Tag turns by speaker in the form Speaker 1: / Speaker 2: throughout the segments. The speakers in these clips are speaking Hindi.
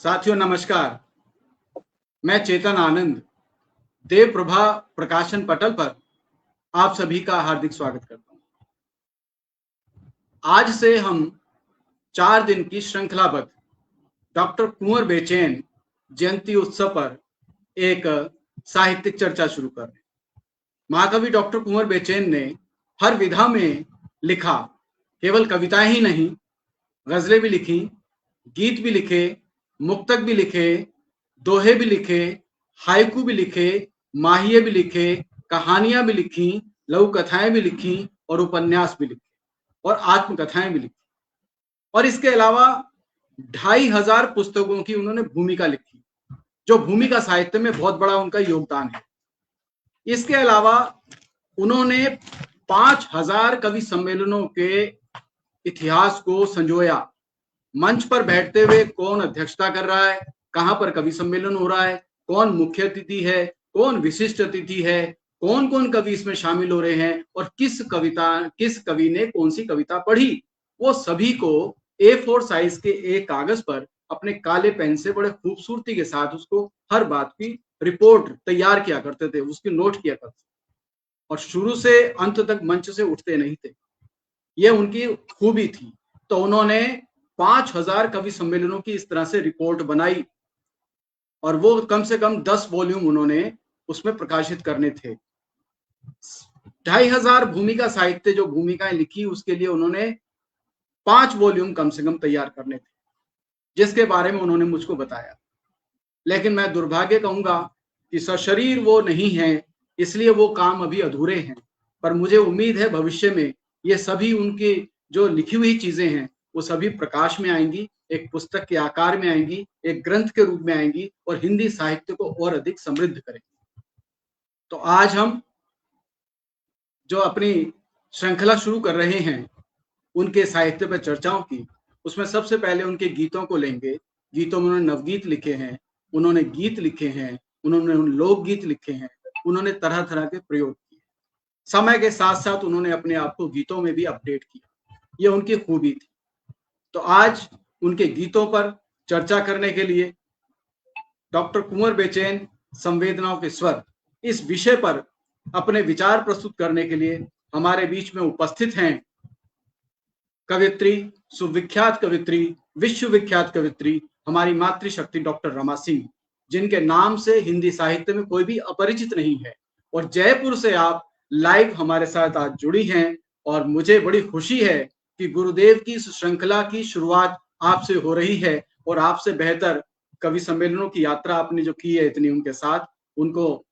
Speaker 1: साथियों नमस्कार। मैं चेतन आनंद देव प्रभा प्रकाशन पटल पर आप सभी का हार्दिक स्वागत करता हूं। आज से हम 4 दिन की श्रृंखलाबद्ध डॉक्टर कुंवर बेचैन जयंती उत्सव पर एक साहित्यिक चर्चा शुरू कर रहे हैं। महाकवि डॉक्टर कुंवर बेचैन ने हर विधा में लिखा, केवल कविताएं ही नहीं, गजलें भी लिखी, गीत भी लिखे, मुक्तक भी लिखे, दोहे भी लिखे, हाइकू भी लिखे, माहिए भी लिखे, कहानियां भी लिखी, लघु कथाएं भी लिखी और उपन्यास भी लिखे और आत्मकथाएं भी लिखी। और इसके अलावा 2500 पुस्तकों की उन्होंने भूमिका लिखी, जो भूमिका साहित्य में बहुत बड़ा उनका योगदान है। इसके अलावा उन्होंने 5000 कवि सम्मेलनों के इतिहास को संजोया। मंच पर बैठते हुए कौन अध्यक्षता कर रहा है, कहां पर कवि सम्मेलन हो रहा है, कौन मुख्य अतिथि है, कौन विशिष्ट अतिथि है, कौन कौन कवि इसमें शामिल हो रहे हैं और किस कवि ने कौन सी कविता पढ़ी, वो सभी को A4 साइज के एक कागज पर अपने काले पेन से बड़े खूबसूरती के साथ उसको हर बात की रिपोर्ट तैयार किया करते थे, उसकी नोट किया करते थे और शुरू से अंत तक मंच से उठते नहीं थे। ये उनकी खूबी थी। तो उन्होंने 5000 कवि सम्मेलनों की इस तरह से रिपोर्ट बनाई और वो कम से कम 10 वॉल्यूम उन्होंने उसमें प्रकाशित करने थे। 2500 भूमिका साहित्य जो भूमिकाएं लिखी, उसके लिए उन्होंने 5 वॉल्यूम कम से कम तैयार करने थे, जिसके बारे में उन्होंने मुझको बताया। लेकिन मैं दुर्भाग्य कहूंगा कि सशरीर वो नहीं है, इसलिए वो काम अभी अधूरे हैं। पर मुझे उम्मीद है भविष्य में ये सभी उनकी जो लिखी हुई चीजें हैं वो सभी प्रकाश में आएंगी, एक पुस्तक के आकार में आएंगी, एक ग्रंथ के रूप में आएंगी और हिंदी साहित्य को और अधिक समृद्ध करेंगी। तो आज हम जो अपनी श्रृंखला शुरू कर रहे हैं उनके साहित्य पर चर्चाओं की, उसमें सबसे पहले उनके गीतों को लेंगे। गीतों में उन्होंने नवगीत लिखे हैं, उन्होंने गीत लिखे हैं, उन्होंने लोकगीत लिखे हैं, उन्होंने तरह तरह के प्रयोग किए। समय के साथ साथ उन्होंने अपने आप को गीतों में भी अपडेट किया, ये उनकी खूबी थी। तो आज उनके गीतों पर चर्चा करने के लिए डॉक्टर कुंवर बेचैन संवेदनाओं के स्वर, इस विषय पर अपने विचार प्रस्तुत करने के लिए हमारे बीच में उपस्थित हैं कवित्री, सुविख्यात कवित्री, विश्वविख्यात कवित्री, हमारी मातृशक्ति डॉक्टर रमा सिंह, जिनके नाम से हिंदी साहित्य में कोई भी अपरिचित नहीं है। और जयपुर से आप लाइव हमारे साथ आज जुड़ी हैं और मुझे बड़ी खुशी है कि गुरुदेव की इस श्रृंखला की शुरुआत आपसे हो रही है और आपसे बेहतर कवि सम्मेलनों की यात्रा आपने जो की है इतनी उनके साथ, उनको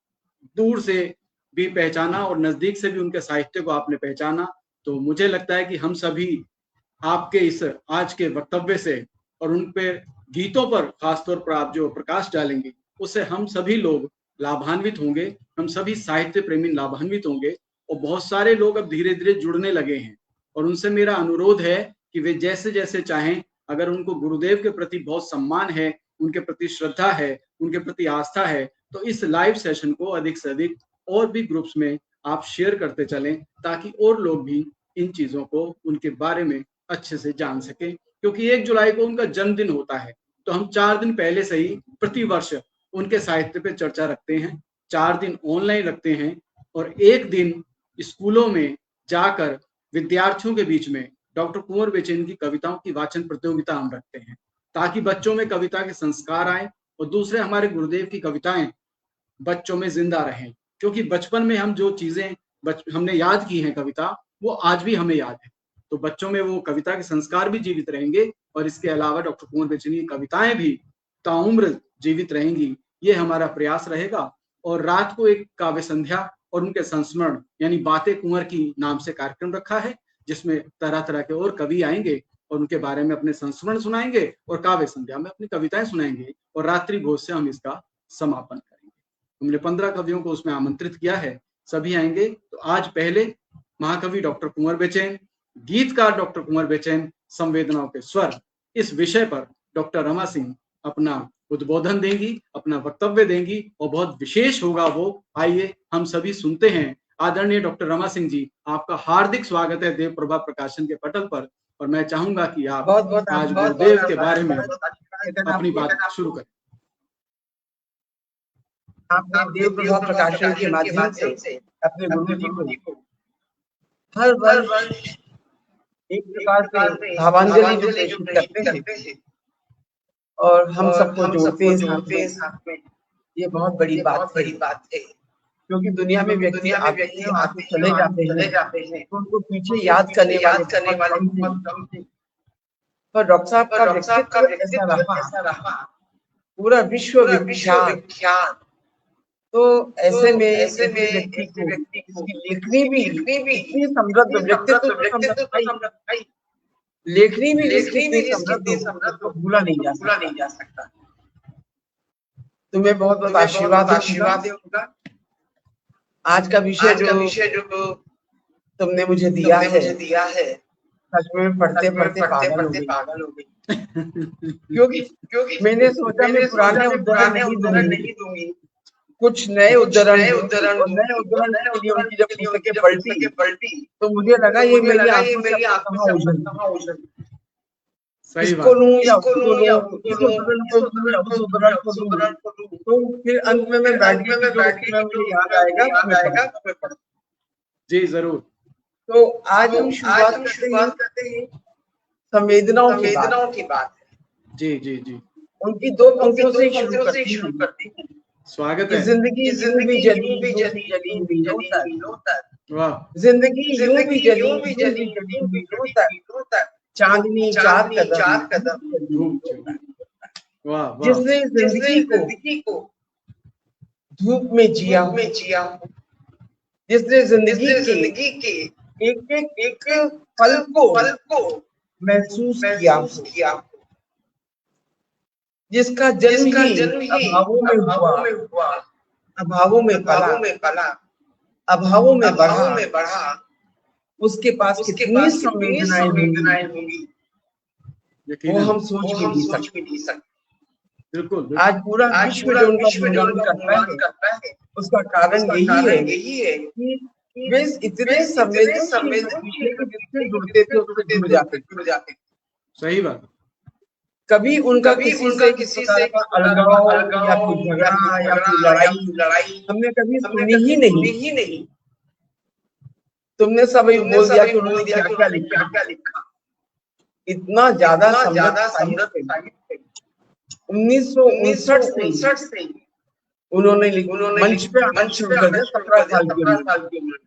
Speaker 1: दूर से भी पहचाना और नजदीक से भी उनके साहित्य को आपने पहचाना। तो मुझे लगता है कि हम सभी आपके इस आज के वक्तव्य से और उन पे गीतों पर खासतौर पर आप जो प्रकाश डालेंगे उससे हम सभी लोग लाभान्वित होंगे, हम सभी साहित्य प्रेमी लाभान्वित होंगे। और बहुत सारे लोग अब धीरे धीरे जुड़ने लगे हैं और उनसे मेरा अनुरोध है कि वे जैसे जैसे चाहें, अगर उनको गुरुदेव के प्रति बहुत सम्मान है, उनके प्रति श्रद्धा है, उनके प्रति आस्था है, तो इस लाइव सेशन को अधिक से अधिक और भी ग्रुप्स में आप शेयर करते चलें, ताकि और लोग भी इन चीजों को, उनके बारे में अच्छे से जान सके। क्योंकि 1 जुलाई को उनका जन्मदिन होता है, तो हम 4 दिन पहले से ही प्रतिवर्ष उनके साहित्य पे चर्चा रखते हैं, 4 दिन ऑनलाइन रखते हैं और 1 दिन स्कूलों में जाकर विद्यार्थियों के बीच में डॉक्टर कुंवर बेचैन की कविताओं की वाचन प्रतियोगिता हम रखते हैं, ताकि बच्चों में कविता के संस्कार आए और दूसरे हमारे गुरुदेव की कविताएं बच्चों में जिंदा रहें। क्योंकि बचपन में हम जो चीजें हमने याद की हैं कविता, वो आज भी हमें याद है। तो बच्चों में वो कविता के संस्कार भी जीवित रहेंगे और इसके अलावा डॉक्टर कुंवर बेचैन की कविताएं भी ताउम्र जीवित रहेंगी। ये हमारा प्रयास रहेगा। और रात को एक काव्य संध्या और उनके संस्मरण यानी बातें कुंवर की नाम से कार्यक्रम रखा है, जिसमें तरह तरह के और कवि आएंगे और उनके बारे में अपने संस्मरण सुनाएंगे और काव्य संध्या में अपनी कविताएं सुनाएंगे और रात्रि भोज से हम इसका समापन करेंगे। हमने 15 कवियों को उसमें आमंत्रित किया है, सभी आएंगे। तो आज पहले महाकवि डॉक्टर कुंवर बेचैन, गीतकार डॉक्टर कुंवर बेचैन, संवेदनाओं के स्वर, इस विषय पर डॉक्टर रमा सिंह अपना उद्बोधन देंगी, अपना वक्तव्य देंगी और बहुत विशेष होगा वो। आइए हम सभी सुनते हैं। आदरणीय डॉक्टर रमा सिंह जी, आपका हार्दिक स्वागत है देव प्रभा प्रकाशन के पटल पर। और मैं चाहूंगा कि आप आज गुरुदेव के बारे में अपनी बात शुरू करें।
Speaker 2: आपने देव प्रभाव प्रकाशन के माध्यम से अपने गुरु जी को हर वर्ष एक प्रकार से भावांजलि जो प्रेषित करते हैं और हम सबको जोड़ते हैं साथ में, ये बहुत बड़ी बात है। क्योंकि दुनिया में व्यक्ति आते हैं और चले जाते हैं तो उनको पीछे याद करने वाले बहुत कम थे। पर डॉक्टर साहब का व्यक्तित्व ऐसा रहा, पूरा विश्व विख्यात। तो ऐसे में व्यक्ति को लेखनी भी इतनी समृद्ध, व्यक्तित्व लेखनी भी इसकी समृद्ध तो भूला नहीं जा सकता। तुम्हें बहुत बहुत आशीर्वाद होगा। आज का विषय जो तुमने मुझे दिया है सच में पढ़ते पागल हो गई। क्योंकि मैंने सोचा मैं पुराने उदाहरण नहीं दूंगी, कुछ नए उदाहरण के लिए उनकी जब पुस्तकें पलटी तो मुझे लगा ये मेरी आंखों से कहाँ ओझल। इसको लूं या उसको लूं, तो फिर अंत में मैं बैठ के मुझे याद आएगा तो मैं
Speaker 1: जी जरूर।
Speaker 2: तो आज हम शुरुआत करते हैं संवेदनाओं की बात।
Speaker 1: जी
Speaker 2: उनकी दो पंक्तियों से शुरू करते हैं।
Speaker 1: स्वागत है।
Speaker 2: जिंदगी यूं भी जली
Speaker 1: वाह।
Speaker 2: जिंदगी यूं भी जली चांदनी चार कदम।
Speaker 1: वाह।
Speaker 2: जिसने जिंदगी को धूप में जिया, जिसने जिंदगी के एक पल को महसूस किया, जिसका जन्म ही अभावों में हुआ, अभावों में पला, अभावों में बढ़ा, उसके पास कितनी संवेदनाएं होंगी वो हम सोच भी नहीं सकते।
Speaker 1: बिल्कुल।
Speaker 2: आज पूरा विश्व जो उनका गुणगान करता है उसका कारण यही है कि वे इतने संवेदनशील जुड़ते थे, उससे जुड़ जाते।
Speaker 1: सही बात।
Speaker 2: कभी उनका किसी से अलगाव या कोई झगड़ा या कोई लड़ाई हमने कभी सुनी ही नहीं। तुमने सब बोल दिया कि उन्होंने क्या लिखा। इतना ज्यादा समृद्ध 1959 से उन्होंने मंच पे 17 साल की उम्र,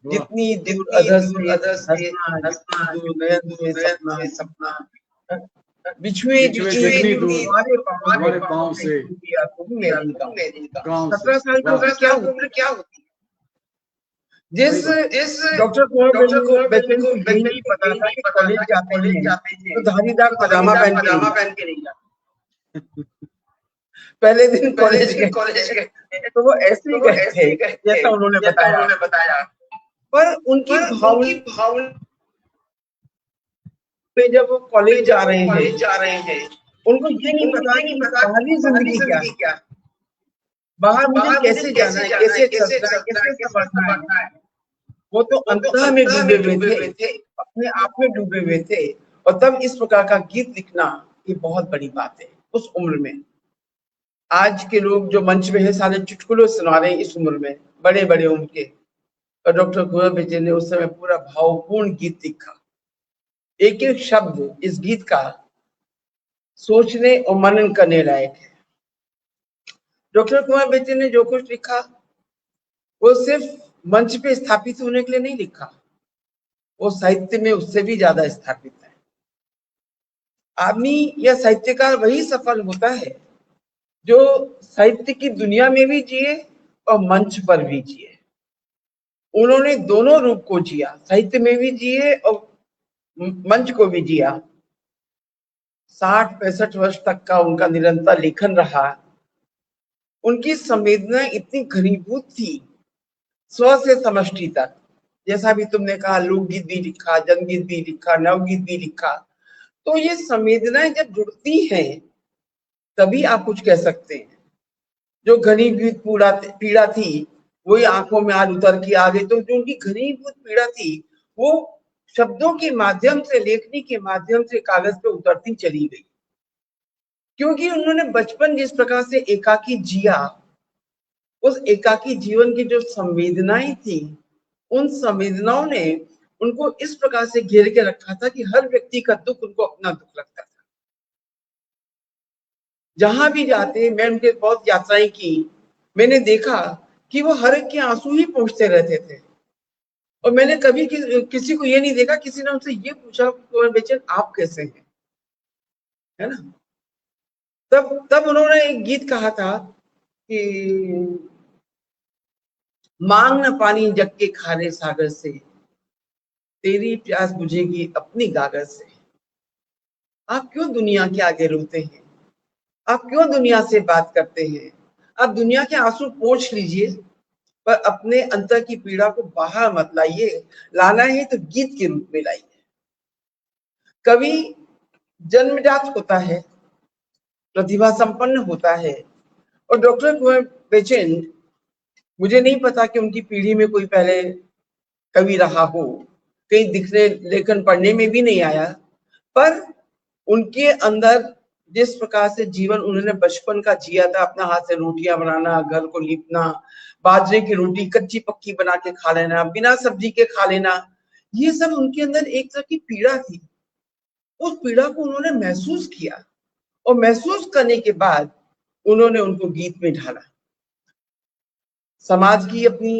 Speaker 2: जितनी दूर अधर से सपना बिछुए
Speaker 1: हमारे पाँव से
Speaker 2: 17 साल की उम्र क्या होती। जिस डॉक्टर कुंवर बेचन को नहीं पता था कि कॉलेज जाते हैं तो धारीदार पजामा पहन के नहीं जाते। पहले दिन कॉलेज गए तो वो ऐसे ही गए जैसा उन्होंने बताया। पर उनकी भावना जब वो कॉलेज जा रहे हैं उनको ये नहीं पता कि बाहरी जिंदगी क्या, बाहर मुझे कैसे जाना है, कैसे समझना है। वो तो अंतः में डूबे हुए थे, अपने आप में डूबे हुए थे। और तब इस प्रकार का गीत लिखना ये बहुत बड़ी बात है उस उम्र में। आज के लोग जो मंच में है सारे चुटकुले सुना रहे हैं इस उम्र में, बड़े उम्र के। और डॉक्टर कुंवर बेचन ने उस समय पूरा भावपूर्ण गीत लिखा। एक एक शब्द इस गीत का सोचने और मनन करने लायक है। डॉक्टर कुंवर बेचन ने जो कुछ लिखा वो सिर्फ मंच पे स्थापित होने के लिए नहीं लिखा, वो साहित्य में उससे भी ज्यादा स्थापित है। आदमी या साहित्यकार वही सफल होता है जो साहित्य की दुनिया में भी जिए और मंच पर भी जिए। उन्होंने दोनों रूप को जिया, साहित्य में भी जिए और मंच को भी जिया। 60-65 वर्ष तक का उनका निरंतर लेखन रहा। उनकी संवेदना इतनी घनीभूत थी स्व से समष्टि तक। जैसा भी तुमने कहा, लोकगीत भी लिखा, जनगीत भी लिखा, नवगीत भी लिखा। तो ये संवेदनाएं जब जुड़ती हैं तभी आप कुछ कह सकते हैं। जो घनीभूत पीड़ा थी वही आंखों में आज उतर के आ गई। तो जो उनकी घनीभूत पीड़ा थी वो शब्दों के माध्यम से, लेखनी के माध्यम से कागज पे उतरती चली गई। क्योंकि उन्होंने बचपन जिस प्रकार से एकाकी जिया, उस एकाकी जीवन की जो संवेदनाएं थी, उन संवेदनाओं ने उनको इस प्रकार से घेर के रखा था कि हर व्यक्ति का दुख उनको अपना दुख लगता था। जहां भी जाते, मैं उनके बहुत यात्राएं की, मैंने देखा कि वो हर एक के आंसू ही पोंछते रहते थे। और मैंने कभी किसी को ये नहीं देखा, किसी ने उनसे ये पूछा बेचन आप कैसे हैं, है ना। तब उन्होंने एक गीत कहा था कि मांग न पानी जग के खारे सागर से, तेरी प्यास बुझेगी अपनी गागर से। आप क्यों दुनिया के आगे रोते हैं, आप क्यों दुनिया से बात करते हैं, आप दुनिया के आंसू पोंछ लीजिए, पर अपने अंतर की पीड़ा को बाहर मत लाइए। लाना है तो गीत के रूप में लाइए। कवि जन्मजात होता है, प्रतिभा संपन्न होता है, और डॉक्टर कुंवर बेचन, मुझे नहीं पता कि उनकी पीढ़ी में कोई पहले कवि रहा हो, कहीं दिखने लेखन पढ़ने में भी नहीं आया, पर उनके अंदर जिस प्रकार से जीवन उन्होंने बचपन का जिया था, अपना हाथ से रोटियां बनाना, घर को लीपना, बाजरे की रोटी कच्ची पक्की बना के खा लेना, बिना सब्जी के खा लेना, ये सब उनके अंदर एक तरह की पीड़ा थी। उस पीड़ा को उन्होंने महसूस किया, और महसूस करने के बाद उन्होंने उनको गीत में ढाला। समाज की अपनी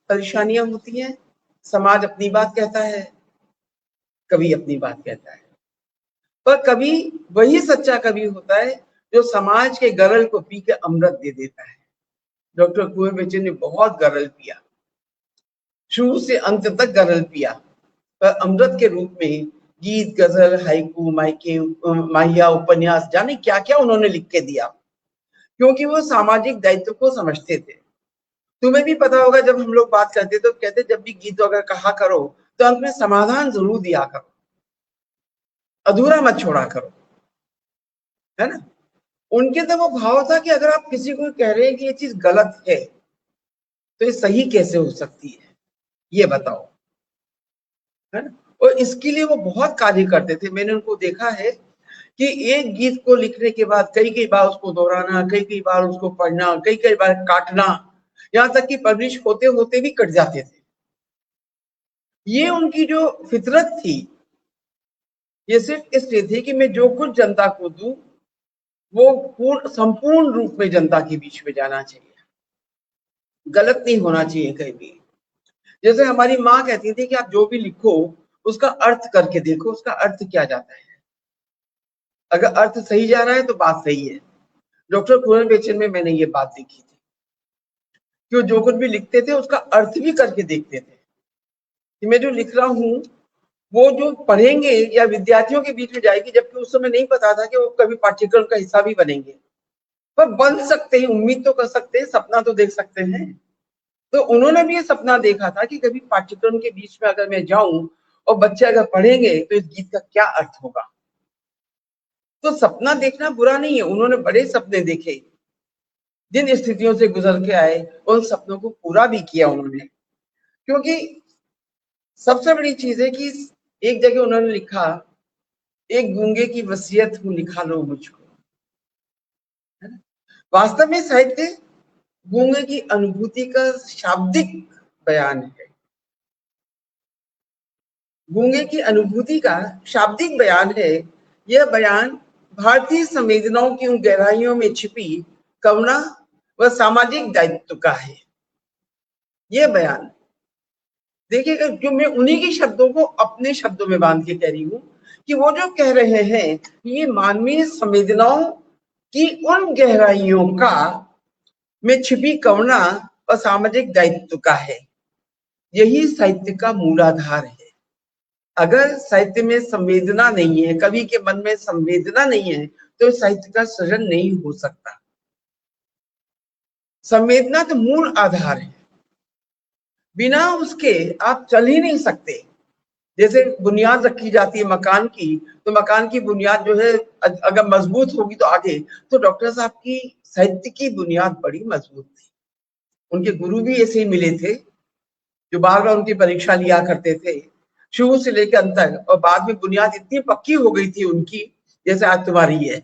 Speaker 2: परेशानियां होती हैं, समाज अपनी बात कहता है, कवि अपनी बात कहता है, पर कवि वही सच्चा कवि होता है जो समाज के गरल को पी के अमृत दे देता है। डॉक्टर कुंवर बेचन ने बहुत गरल पिया, शुरू से अंत तक गरल पिया, पर अमृत के रूप में गीत, गजल, हाइकू, माइके, माहिया, उपन्यास, जाने क्या क्या उन्होंने लिख के दिया, क्योंकि वो सामाजिक दायित्व को समझते थे। तुम्हें भी पता होगा, जब हम लोग बात करते तो कहते जब भी गीत अगर कहा करो तो अंत में समाधान जरूर दिया करो, अधूरा मत छोड़ा करो, है ना। उनके तो वो भाव था कि अगर आप किसी को कह रहे हैं कि ये चीज गलत है तो ये सही कैसे हो सकती है, ये बताओ, है ना। और इसके लिए वो बहुत कार्य करते थे। मैंने उनको देखा है कि एक गीत को लिखने के बाद कई कई बार उसको दोहराना, कई कई बार उसको पढ़ना, कई कई बार काटना, यहां तक कि पब्लिश होते होते भी कट जाते थे। ये उनकी जो फितरत थी, ये सिर्फ इसलिए थी कि मैं जो कुछ जनता को दूं वो संपूर्ण रूप में जनता के बीच में जाना चाहिए, गलत नहीं होना चाहिए कहीं भी। जैसे हमारी माँ कहती थी कि आप जो भी लिखो उसका अर्थ करके देखो, उसका अर्थ क्या जाता है, अगर अर्थ सही जा रहा है तो बात सही है। डॉक्टर कुंवर बेचन में मैंने ये बात देखी थी कि जो कुछ भी लिखते थे उसका अर्थ भी करके देखते थे कि मैं जो लिख रहा हूँ वो जो पढ़ेंगे या विद्यार्थियों के बीच में जाएगी, जबकि उस समय नहीं पता था कि वो कभी पाठ्यक्रम का हिस्सा भी बनेंगे, पर बन सकते हैं, उम्मीद तो कर सकते हैं, सपना तो देख सकते हैं। तो उन्होंने भी ये सपना देखा था कि कभी पाठ्यक्रम के बीच में अगर मैं जाऊं और बच्चे अगर पढ़ेंगे तो इस गीत का क्या अर्थ होगा। तो सपना देखना बुरा नहीं है, उन्होंने बड़े सपने देखे, जिन स्थितियों से गुजर के आए उन सपनों को पूरा भी किया उन्होंने। क्योंकि सबसे बड़ी चीज है कि एक जगह उन्होंने लिखा, एक गूंगे की वसीयत हूं लिखा लो मुझको। वास्तव में साहित्य गूंगे की अनुभूति का शाब्दिक बयान है, गूंगे की अनुभूति का शाब्दिक बयान है। यह बयान भारतीय संवेदनाओं की उन गहराइयों में छिपी करुणा व सामाजिक दायित्व का है। यह बयान देखिएगा, जो मैं उन्हीं के शब्दों को अपने शब्दों में बांध के कह रही हूं कि वो जो कह रहे हैं ये मानवीय संवेदनाओं की उन गहराइयों का में छिपी करुणा और सामाजिक दायित्व का है। यही साहित्य का मूलाधार है। अगर साहित्य में संवेदना नहीं है, कवि के मन में संवेदना नहीं है, तो साहित्य का सृजन नहीं हो सकता। संवेदना तो मूल आधार है, बिना उसके आप चल ही नहीं सकते। जैसे बुनियाद रखी जाती है मकान की, तो मकान की बुनियाद जो है अगर मजबूत होगी तो आगे, तो डॉक्टर साहब की साहित्य की बुनियाद बड़ी मजबूत थी। उनके गुरु भी ऐसे ही मिले थे, जो बार बार उनकी परीक्षा लिया करते थे शुरू से लेकर अंत तक, और बाद में बुनियाद इतनी पक्की हो गई थी उनकी जैसे आज तुम्हारी है।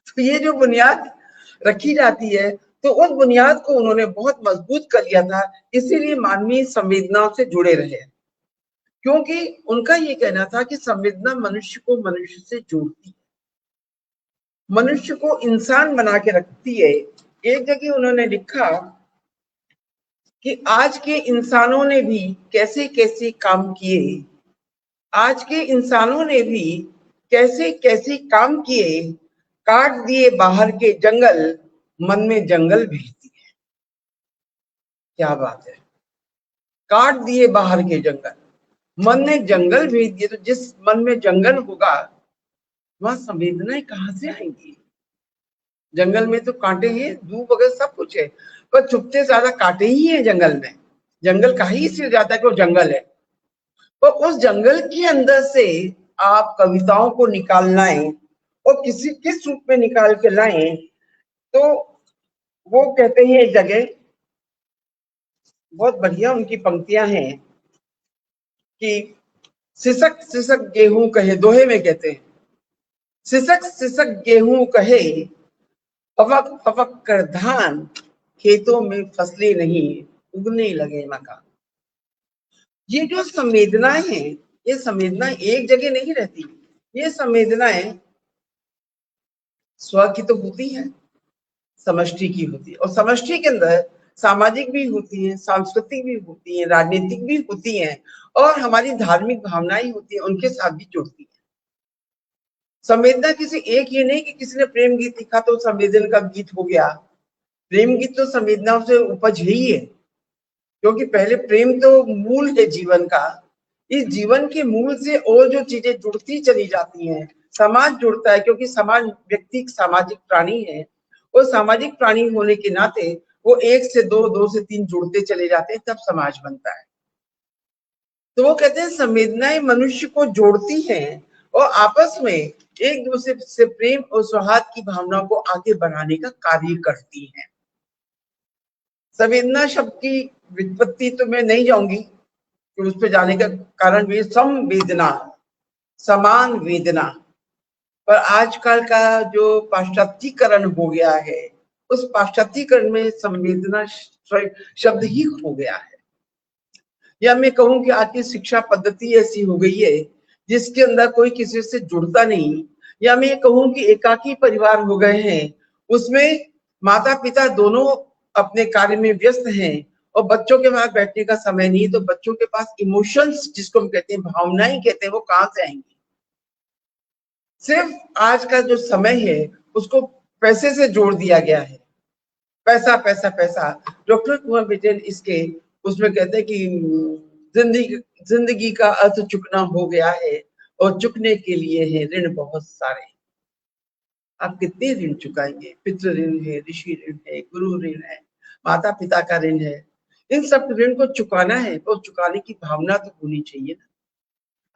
Speaker 2: तो ये जो बुनियाद रखी जाती है, तो उस बुनियाद को उन्होंने बहुत मजबूत कर लिया था, इसीलिए मानवीय संवेदनाओं से जुड़े रहे, क्योंकि उनका ये कहना था कि संवेदना मनुष्य को मनुष्य से जोड़ती है, मनुष्य को इंसान बना के रखती है। एक जगह उन्होंने लिखा कि आज के इंसानों ने भी कैसे कैसे काम किए, आज के इंसानों ने भी कैसे कैसे काम किए, काट दिए बाहर के जंगल, मन में जंगल भेज दिए। क्या बात है, काट दिए बाहर के जंगल, मन में जंगल भेज दिए। तो जिस मन में जंगल होगा वहां संवेदनाएं कहां से आएंगी? जंगल में तो कांटे हैं, धूप वगैरह सब कुछ है, पर छुपते ज्यादा कांटे ही है जंगल में। जंगल का ही इसलिए जाता है कि वो जंगल है। तो उस जंगल के अंदर से आप कविताओं को निकाल लाएं और किस रूप में निकाल के लाएं, तो वो कहते हैं एक जगह, बहुत बढ़िया उनकी पंक्तियां हैं कि सिसक सिसक गेहूं कहे, दोहे में कहते हैं, सिसक सिसक गेहूं कहे, फपक फपक कर धान, खेतों में फसलें नहीं, उगने लगे मकान। ये जो संवेदनाएं हैं, ये संवेदनाएं एक जगह नहीं रहती, ये संवेदनाएं स्व की तो होती है, समष्टि की होती है, और समष्टि के अंदर सामाजिक भी होती है, सांस्कृतिक भी होती है, राजनीतिक भी होती है, और हमारी धार्मिक भावनाएं होती है, उनके साथ भी जुड़ती है। संवेदना किसी एक ये नहीं कि किसी ने प्रेम गीत लिखा तो संवेदन का गीत हो गया। प्रेम गीत तो संवेदनाओं से उपज ही है, क्योंकि पहले प्रेम तो मूल है जीवन का। इस जीवन के मूल से और जो चीजें जुड़ती चली जाती हैं, समाज जुड़ता है, क्योंकि समाज, व्यक्ति सामाजिक प्राणी है, और सामाजिक प्राणी होने के नाते वो एक से दो, दो से तीन जुड़ते चले जाते हैं, तब समाज बनता है। तो वो कहते हैं संवेदनाएं मनुष्य को जोड़ती हैं और आपस में एक दूसरे से प्रेम और सौहार्द की भावना को आगे बढ़ाने का कार्य करती हैं। संवेदना शब्द की व्युत्पत्ति तो मैं नहीं जाऊंगी, तो उस पर जाने का कारण भी संवेदना, समान वेदना, पर आजकल का जो पाश्चात्यकरण हो गया है, उस पाश्चात्यकरण में संवेदना शब्द ही हो गया है। या मैं कहूं कि आज की शिक्षा पद्धति ऐसी हो गई है जिसके अंदर कोई किसी से जुड़ता नहीं, या मैं कहूं कि एकाकी परिवार हो गए हैं, उसमें माता पिता दोनों अपने कार्य में व्यस्त हैं और बच्चों के पास बैठने का समय नहीं, तो बच्चों के पास इमोशंस, जिसको हम कहते हैं भावनाएं कहते हैं, वो कहां से आएंगी? सिर्फ आज का जो समय है उसको पैसे से जोड़ दिया गया है, पैसा पैसा पैसा। डॉक्टर कुंवर विजयन इसके उसमें कहते हैं कि जिंदगी का अर्थ चुकना हो गया है और चुकने के लिए है ऋण बहुत सारे। आप कितने ऋण चुकाएंगे? पितृ ऋण है, ऋषि ऋण है, गुरु ऋण है, माता पिता का ऋण है। इन सब ऋण को चुकाना है, तो चुकाने की भावना तो होनी चाहिए ना।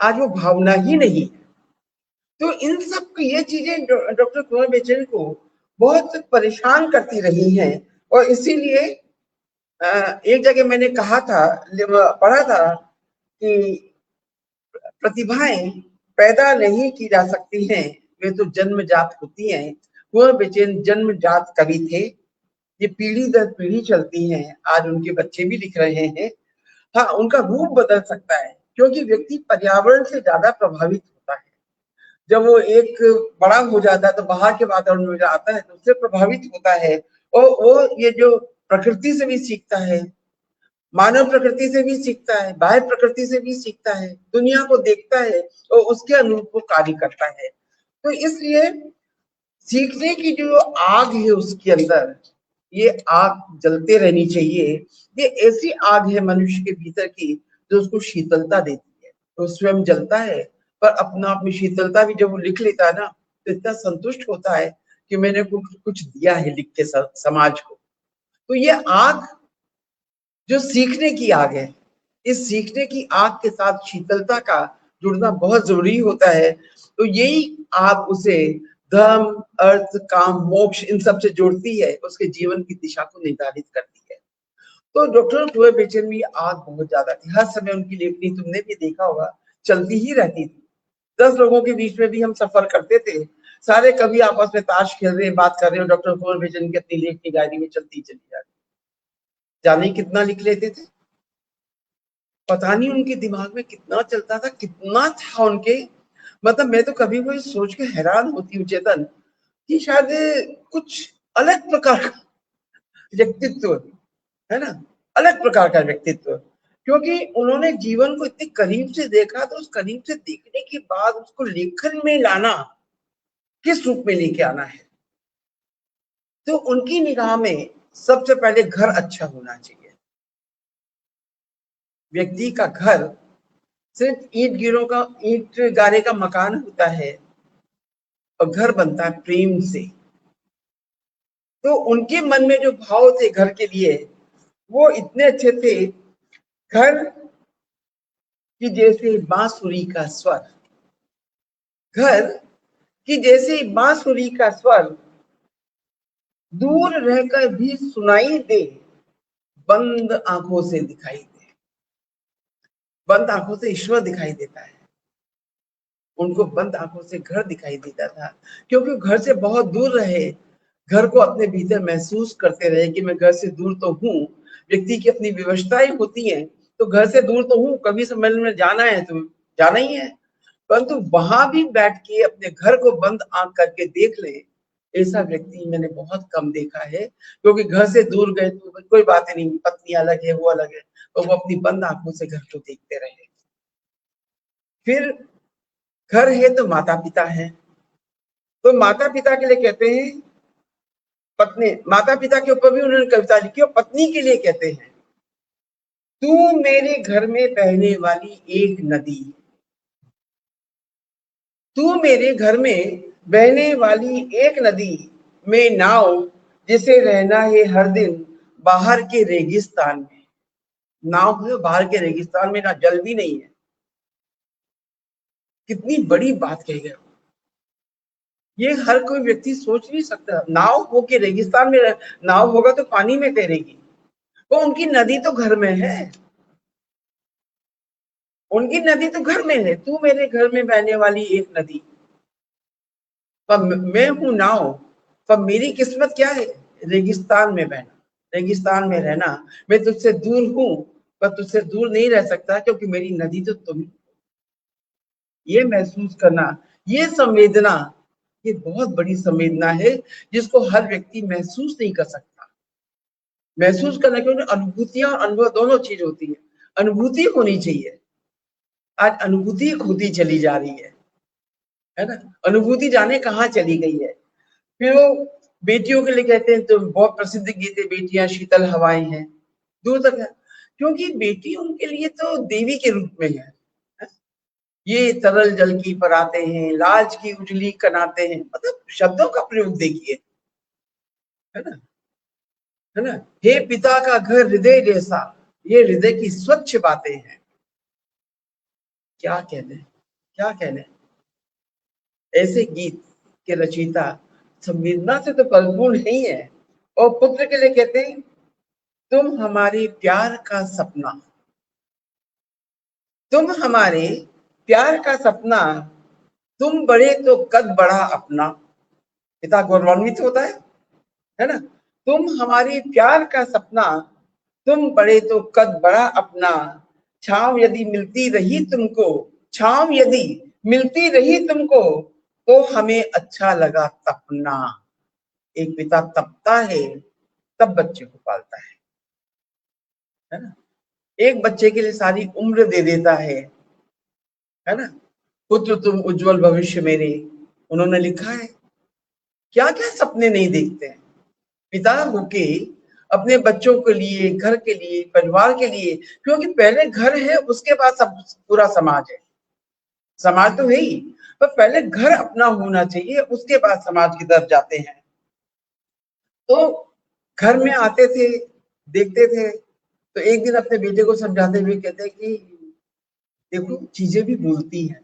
Speaker 2: आज वो भावना ही नहीं है। तो इन सब ये चीजें डॉक्टर कुंवर विजयन को बहुत परेशान करती रही हैं, और इसीलिए एक जगह मैंने कहा था, पढ़ा था कि प्रतिभाएं पैदा नहीं की जा सकती हैं, वे तो जन्मजात होती हैं। कुंवर विजयन जन्मजात कवि थे, ये पीढ़ी दर पीढ़ी चलती हैं, आज उनके बच्चे भी लिख रहे हैं। हाँ, उनका रूप बदल सकता है, क्योंकि व्यक्ति पर्यावरण से ज्यादा प्रभावित होता है। जब वो एक बड़ा हो जाता है तो बाहर के वातावरण में आता है तो उससे प्रभावित होता है, और वो ये जो प्रकृति से भी सीखता है, मानव प्रकृति से भी सीखता है, बाह्य प्रकृति से भी सीखता है, दुनिया को देखता है और उसके अनुरूप वो कार्य करता है। तो इसलिए सीखने की जो आग है उसके अंदर, ये आग जलते रहनी चाहिए। ये ऐसी आग है मनुष्य के भीतर की जो उसको शीतलता देती है, तो स्वयं जलता है, पर अपना अपनी शीतलता भी जब वो लिख लेता है ना, तो इतना संतुष्ट होता है कि मैंने कुछ दिया है लिख के समाज को। तो ये आग जो सीखने की आग है, इस सीखने की आग के साथ शीतलता का जुड़ना बहुत जरूरी होता है। तो यही आग उसे धर्म, अर्थ, काम, मोक्ष इन सब से जोड़ती है, उसके जीवन की दिशा को निर्धारित करती है। तो डॉक्टर कुंवर विजयन में आग बहुत ज्यादा थी, हर समय उनकी लेखनी तुमने भी देखा होगा चलती ही रहती थी। 10 लोगों के बीच में भी हम सफर करते थे, सारे कभी आपस में ताश खेल रहे हैं, बात कर रहे हो, डॉक्टर फोर विजन की अपनी लेखनी गाड़ी में चलती चली जा रही, जाने कितना लिख लेते थे, पता नहीं उनके दिमाग में कितना चलता था, कितना था उनके। मतलब मैं तो कभी कोई सोच के हैरान होती हूँ चेतन कि शायद कुछ अलग प्रकार का व्यक्तित्व है ना, अलग प्रकार का व्यक्तित्व, क्योंकि उन्होंने जीवन को इतने करीब से देखा, तो उस करीब से देखने के बाद उसको लेखन में लाना, किस रूप में लेके आना है। तो उनकी निगाह में सबसे पहले घर अच्छा होना चाहिए। व्यक्ति का घर सिर्फ ईंट गारे का मकान होता है, और घर बनता है प्रेम से। तो उनके मन में जो भाव थे घर के लिए, वो इतने अच्छे थे। घर की जैसे बांसुरी का स्वर, घर की जैसे बांसुरी का स्वर दूर रहकर भी सुनाई दे, बंद आंखों से दिखाई दे। बंद आंखों से ईश्वर दिखाई देता है, उनको बंद आंखों से घर दिखाई देता था, क्योंकि घर से बहुत दूर रहे, घर को अपने भीतर महसूस करते रहे कि मैं घर से दूर तो हूँ। व्यक्ति की अपनी व्यवस्थाएं होती हैं, तो घर से दूर तो हूँ, कभी सम्मेलन में जाना है तो जाना ही है, परंतु वहां भी बैठ के अपने घर को बंद आंख करके देख ले, ऐसा व्यक्ति मैंने बहुत कम देखा है। क्योंकि घर से दूर गए तो कोई बात नहीं, पत्नी अलग है, वो अलग है, तो वो अपनी बंद आंखों से घर को देखते रहे। फिर घर है तो माता पिता है, तो माता पिता के लिए कहते हैं पत्नी, माता पिता के ऊपर भी उन्होंने कविता लिखी, और पत्नी के लिए कहते हैं, तू मेरे घर में बहने वाली एक नदी, तू मेरे घर में बहने वाली एक नदी में नाव, जिसे रहना है हर दिन बाहर के रेगिस्तान में। नाव है बाहर के रेगिस्तान में, ना जल भी नहीं है। कितनी बड़ी बात कही गई, ये हर कोई व्यक्ति सोच नहीं सकता। नाव हो के रेगिस्तान में, नाव होगा तो पानी में तैरेगी, तो उनकी नदी तो घर में है, उनकी नदी तो घर में है। तू मेरे घर में बहने वाली एक नदी, पर मैं हूं नाव, पर मेरी किस्मत क्या है, रेगिस्तान में बहना, रेगिस्तान में रहना। मैं तुझसे दूर हूं, पर तुझसे दूर नहीं रह सकता, क्योंकि मेरी नदी तो तुम। ये महसूस करना, ये संवेदना, ये बहुत बड़ी संवेदना है, जिसको हर व्यक्ति महसूस नहीं कर सकता। महसूस करना, क्योंकि अनुभूतियां और अनुभव दोनों चीज होती है। अनुभूति होनी चाहिए, आज अनुभूति खोती चली जा रही है ना। अनुभूति जाने कहाँ चली गई है। फिर वो बेटियों के लिए कहते हैं, तो बहुत प्रसिद्ध गीत है, बेटियां शीतल हवाएं हैं, दूर तक है, क्योंकि बेटी उनके लिए तो देवी के रूप में है। ये तरल जल की पराते हैं, लाज की उजली कनाते हैं, मतलब शब्दों का प्रयोग देखिए, है ना, है ना। हे पिता का घर हृदय जैसा, ये हृदय की स्वच्छ बातें हैं। क्या कहने, क्या कहने, ऐसे गीत के रचयिता संवेदना से तो परिपूर्ण नहीं है। और पुत्र के लिए कहते हैं, तुम हमारे प्यार का सपना, तुम हमारे प्यार का सपना, तुम बड़े तो कद बड़ा अपना। पिता गौरवान्वित होता है ना। तुम हमारे प्यार का सपना, तुम बड़े तो कद बड़ा अपना, छांव यदि मिलती रही तुमको, छांव यदि मिलती रही तुमको, तो हमें अच्छा लगा तपना। एक पिता तपता है, तब बच्चे को पालता है ना। एक बच्चे के लिए सारी उम्र दे देता है ना। पुत्र तुम उज्जवल भविष्य मेरे, उन्होंने लिखा है। क्या क्या सपने नहीं देखते हैं पिता होके अपने बच्चों के लिए, घर के लिए, परिवार के लिए, क्योंकि पहले घर है, उसके बाद सब पूरा समाज है। समाज तो है ही, पर पहले घर अपना होना चाहिए, उसके बाद समाज की तरफ जाते हैं। तो घर में आते थे, देखते थे, तो एक दिन अपने बेटे को समझाते हुए कहते हैं कि देखो चीजें भी बोलती हैं।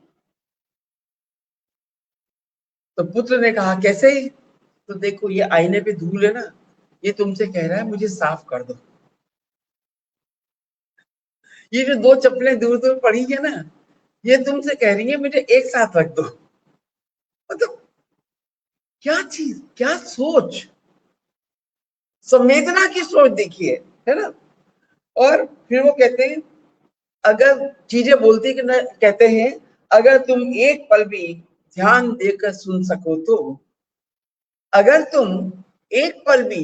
Speaker 2: तो पुत्र ने कहा कैसे, तो देखो ये आईने पे धूल है ना, ये तुमसे कह रहा है मुझे साफ कर दो। ये जो दो चप्पलें दूर दूर पड़ी है ना, ये तुमसे कह रही है मुझे एक साथ रख दो। मतलब क्या चीज, क्या सोच, संवेदना की सोच देखिए, है ना। और फिर वो कहते हैं, अगर चीजें बोलती कि न, कहते हैं अगर तुम एक पल भी ध्यान देकर सुन सको तो, अगर तुम एक पल भी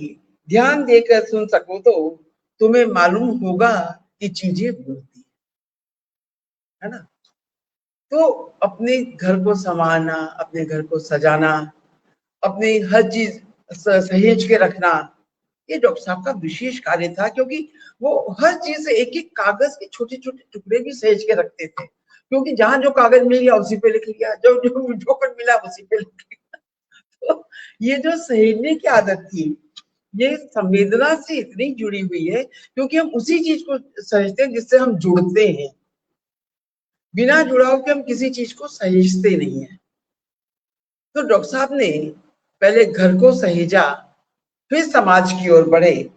Speaker 2: ध्यान देकर सुन सको तो तुम्हें मालूम होगा कि चीजें बोलती है ना। तो अपने घर को संवारना, अपने घर को सजाना, अपनी हर चीज सहेज के रखना, ये डॉक्टर साहब का विशेष कार्य था, क्योंकि वो हर चीज से एक एक कागज के छोटे छोटे टुकड़े भी सहेज के रखते थे, क्योंकि जहां जो कागज मिल गया उसी पे लिख लिया, जो जो जो कुछ मिला उसी पे लिख लिया। तो ये जो सहेजने की आदत थी, ये संवेदना से इतनी जुड़ी हुई है, क्योंकि हम उसी चीज को सहेजते हैं जिससे हम जुड़ते हैं। बिना जुड़ाव के हम किसी चीज को सहेजते नहीं है। तो डॉक्टर साहब ने पहले घर को सहेजा, फिर समाज की ओर बढ़े,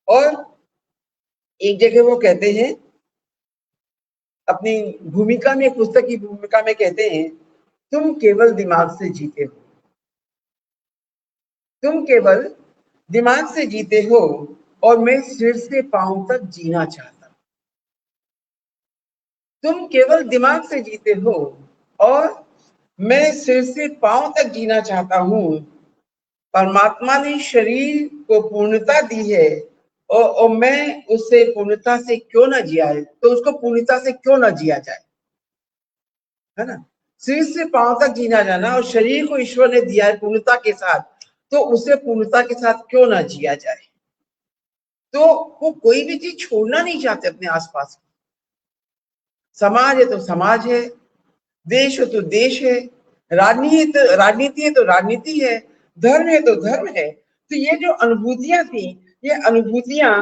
Speaker 2: और एक जगह वो कहते हैं अपनी भूमिका में, पुस्तक की भूमिका में कहते हैं, तुम केवल दिमाग से जीते हो, तुम केवल दिमाग से जीते हो, और मैं सिर से पांव तक जीना चाहता हूं। तुम केवल दिमाग से जीते हो और मैं सिर से पांव तक जीना चाहता हूं। परमात्मा ने शरीर को पूर्णता दी है, और मैं उससे पूर्णता से क्यों ना जिया, तो उसको पूर्णता से क्यों ना जिया जाए, है ना। सिर से पांव तक जीना जाना, और शरीर को ईश्वर ने दिया है पूर्णता के साथ, तो उसे पूर्णता के साथ क्यों ना जिया जाए। तो वो कोई भी चीज छोड़ना नहीं चाहते अपने आसपास। समाज है तो समाज है, देश है तो देश है, राजनीति है तो राजनीति है, धर्म है तो धर्म है। तो ये जो अनुभूतियां थी, ये अनुभूतियां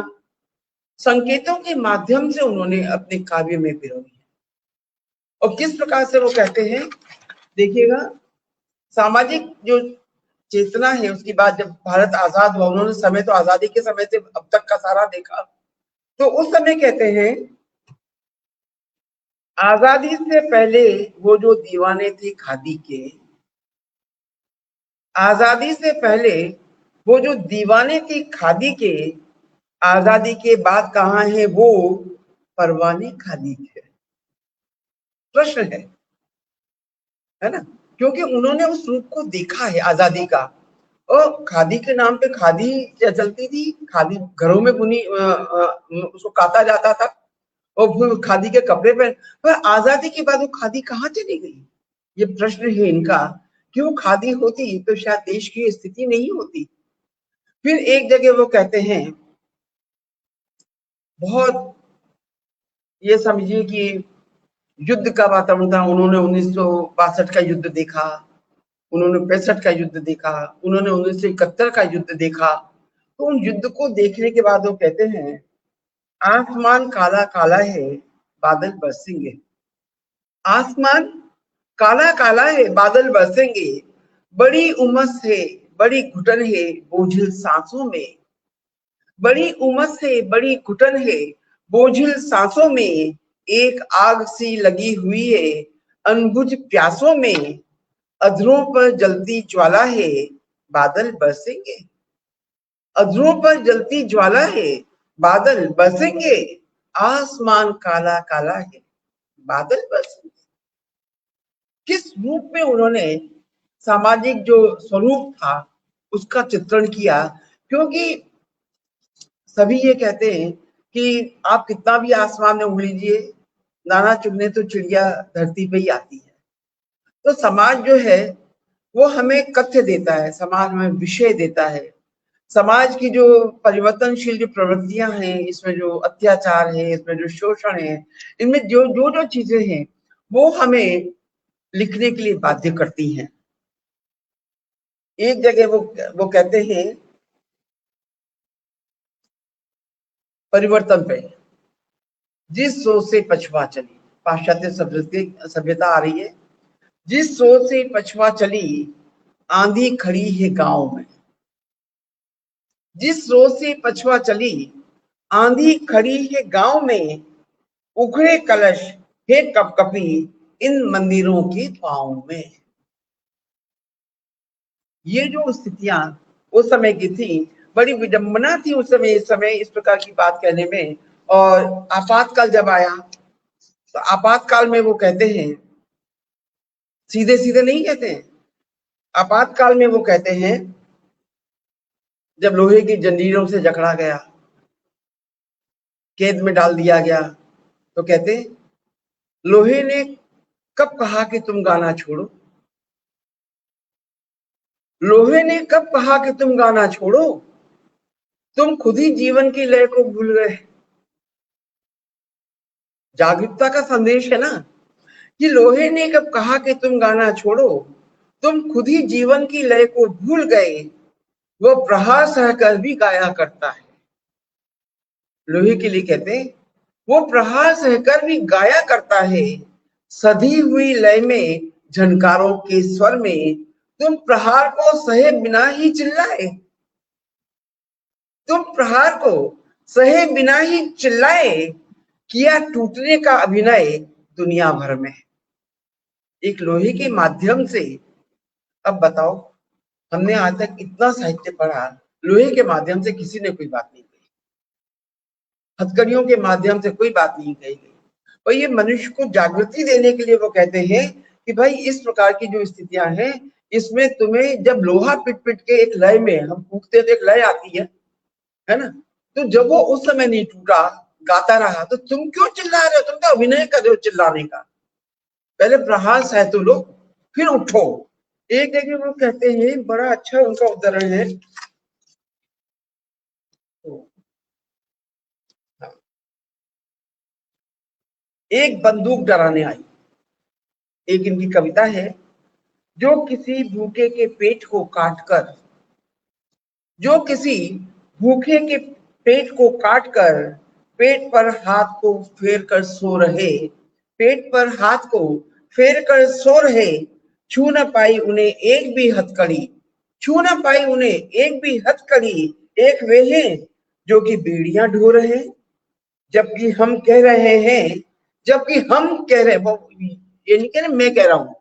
Speaker 2: संकेतों के माध्यम से उन्होंने अपने काव्य में पिरोई। और किस प्रकार से वो कहते हैं, देखिएगा, सामाजिक जो चेतना है, उसकी बात जब भारत आजाद हुआ, उन्होंने समय तो आजादी के समय से अब तक का सारा देखा, तो उस समय कहते हैं, आजादी से पहले वो जो दीवाने थे खादी के, आजादी से पहले वो जो दीवाने थे खादी के, आजादी के बाद कहाँ है वो परवाने खादी के। प्रश्न है ना, क्योंकि उन्होंने उस रूप को देखा है आजादी का। और खादी के नाम पे खादी चलती थी, खादी घरों में बुनी, उसको काता जाता था, और फिर खादी के कपड़े पहन, पर आजादी के बाद वो खादी कहाँ चली गई, ये प्रश्न है इनका। कि वो खादी होती तो शायद देश की स्थिति नहीं होती। फिर एक जगह वो कहते हैं, बहुत, ये समझिए कि युद्ध का वातावरण था, उन्होंने 1962 का युद्ध देखा, उन्होंने 65 का युद्ध देखा, उन्होंने 1971 का युद्ध देखा। तो उन युद्ध को देखने के बाद वो कहते हैं, आसमान काला काला है, बादल बरसेंगे। आसमान काला काला है, बादल बरसेंगे। बड़ी उमस है, बड़ी घुटन है, बोझिल सांसों में। बड़ी उमस है, बड़ी घुटन है, बोझिल सांसों में। एक आग सी लगी हुई है, अनबुझ प्यासों में। अधरों पर जलती ज्वाला है, बादल बरसेंगे। अधरों पर जलती ज्वाला है, बादल बरसेंगे। आसमान काला काला है, बादल बरसेंगे। किस रूप में उन्होंने सामाजिक जो स्वरूप था उसका चित्रण किया, क्योंकि सभी ये कहते हैं कि आप कितना भी आसमान में उड़ लीजिए, दाना चुगने तो चिड़िया धरती पे ही आती है। तो समाज जो है वो हमें कथ्य देता है, समाज हमें विषय देता है। समाज की जो परिवर्तनशील जो प्रवृत्तियां हैं, इसमें जो अत्याचार है, इसमें जो शोषण है, इनमें जो जो जो चीजें हैं वो हमें लिखने के लिए बाध्य करती हैं। एक जगह वो कहते हैं परिवर्तन पे, जिस सोच से पछुआ चली, पाश्चात्य सभ्यता आ रही है, जिस सोच से पछुआ चली, आंधी खड़ी है गांव में। जिस सोच से पछुआ चली, आंधी खड़ी है गांव में। उखड़े कलश है कपकपी इन मंदिरों के पांव में। ये जो स्थितियां उस समय की थी, बड़ी विडंबना थी उस समय, इस समय इस प्रकार की बात कहने में। और आपातकाल जब आया तो आपातकाल में वो कहते हैं, सीधे सीधे नहीं कहते हैं, आपातकाल में वो कहते हैं जब लोहे की जंजीरों से जकड़ा गया, कैद में डाल दिया गया, तो कहते लोहे ने कब कहा कि तुम गाना छोड़ो, लोहे ने कब कहा कि तुम गाना छोड़ो, तुम खुद ही जीवन की लय को भूल गए। जागरूकता का संदेश है ना, कि लोहे ने कब कहा कि तुम गाना छोड़ो, तुम खुद ही जीवन की लय को भूल गए, वो प्रहार सहकर भी गाया करता है। लोहे के लिए कहते वो प्रहार सहकर भी गाया करता है, सधी हुई लय में झनकारों के स्वर में तुम प्रहार को सहे बिना ही चिल्लाए, तुम प्रहार को सहे बिना ही चिल्लाए, किया टूटने का अभिनय दुनिया भर में। एक लोहे के माध्यम से, अब बताओ, हमने आज तक इतना साहित्य पढ़ा, लोहे के माध्यम से किसी ने कोई बात नहीं कही, हथकड़ियों के माध्यम से कोई बात नहीं कही गई। और ये मनुष्य को जागृति देने के लिए वो कहते हैं कि भाई इस प्रकार की जो स्थितियां हैं, इसमें तुम्हें जब लोहा पिट पिट के एक लय में हम फूकते तो एक लय आती है ना, तो जब वो उस समय नहीं टूटा, गाता रहा, तो तुम क्यों चिल्ला रहे हो, तुम तो अभिनय कर रहे हो चिल्लाने का, पहले प्रहार सह तो लो फिर उठो। एक जगह वो कहते हैं, बड़ा अच्छा उनका उदाहरण है, एक बंदूक डराने आई, एक इनकी कविता है, जो किसी भूखे के पेट को काटकर, जो किसी भूखे के पेट को काटकर पेट पर हाथ को फेर कर सो रहे, पेट पर हाथ को फेर कर सो रहे, छू न पाई उन्हें एक भी हथकड़ी, छू न पाई उन्हें एक भी हथकड़ी, एक वे हैं जो कि बीड़ियां ढो रहे, जबकि हम कह रहे हैं, जबकि हम कह रहे, वो ये नहीं कह रहे मैं कह रहा हूं,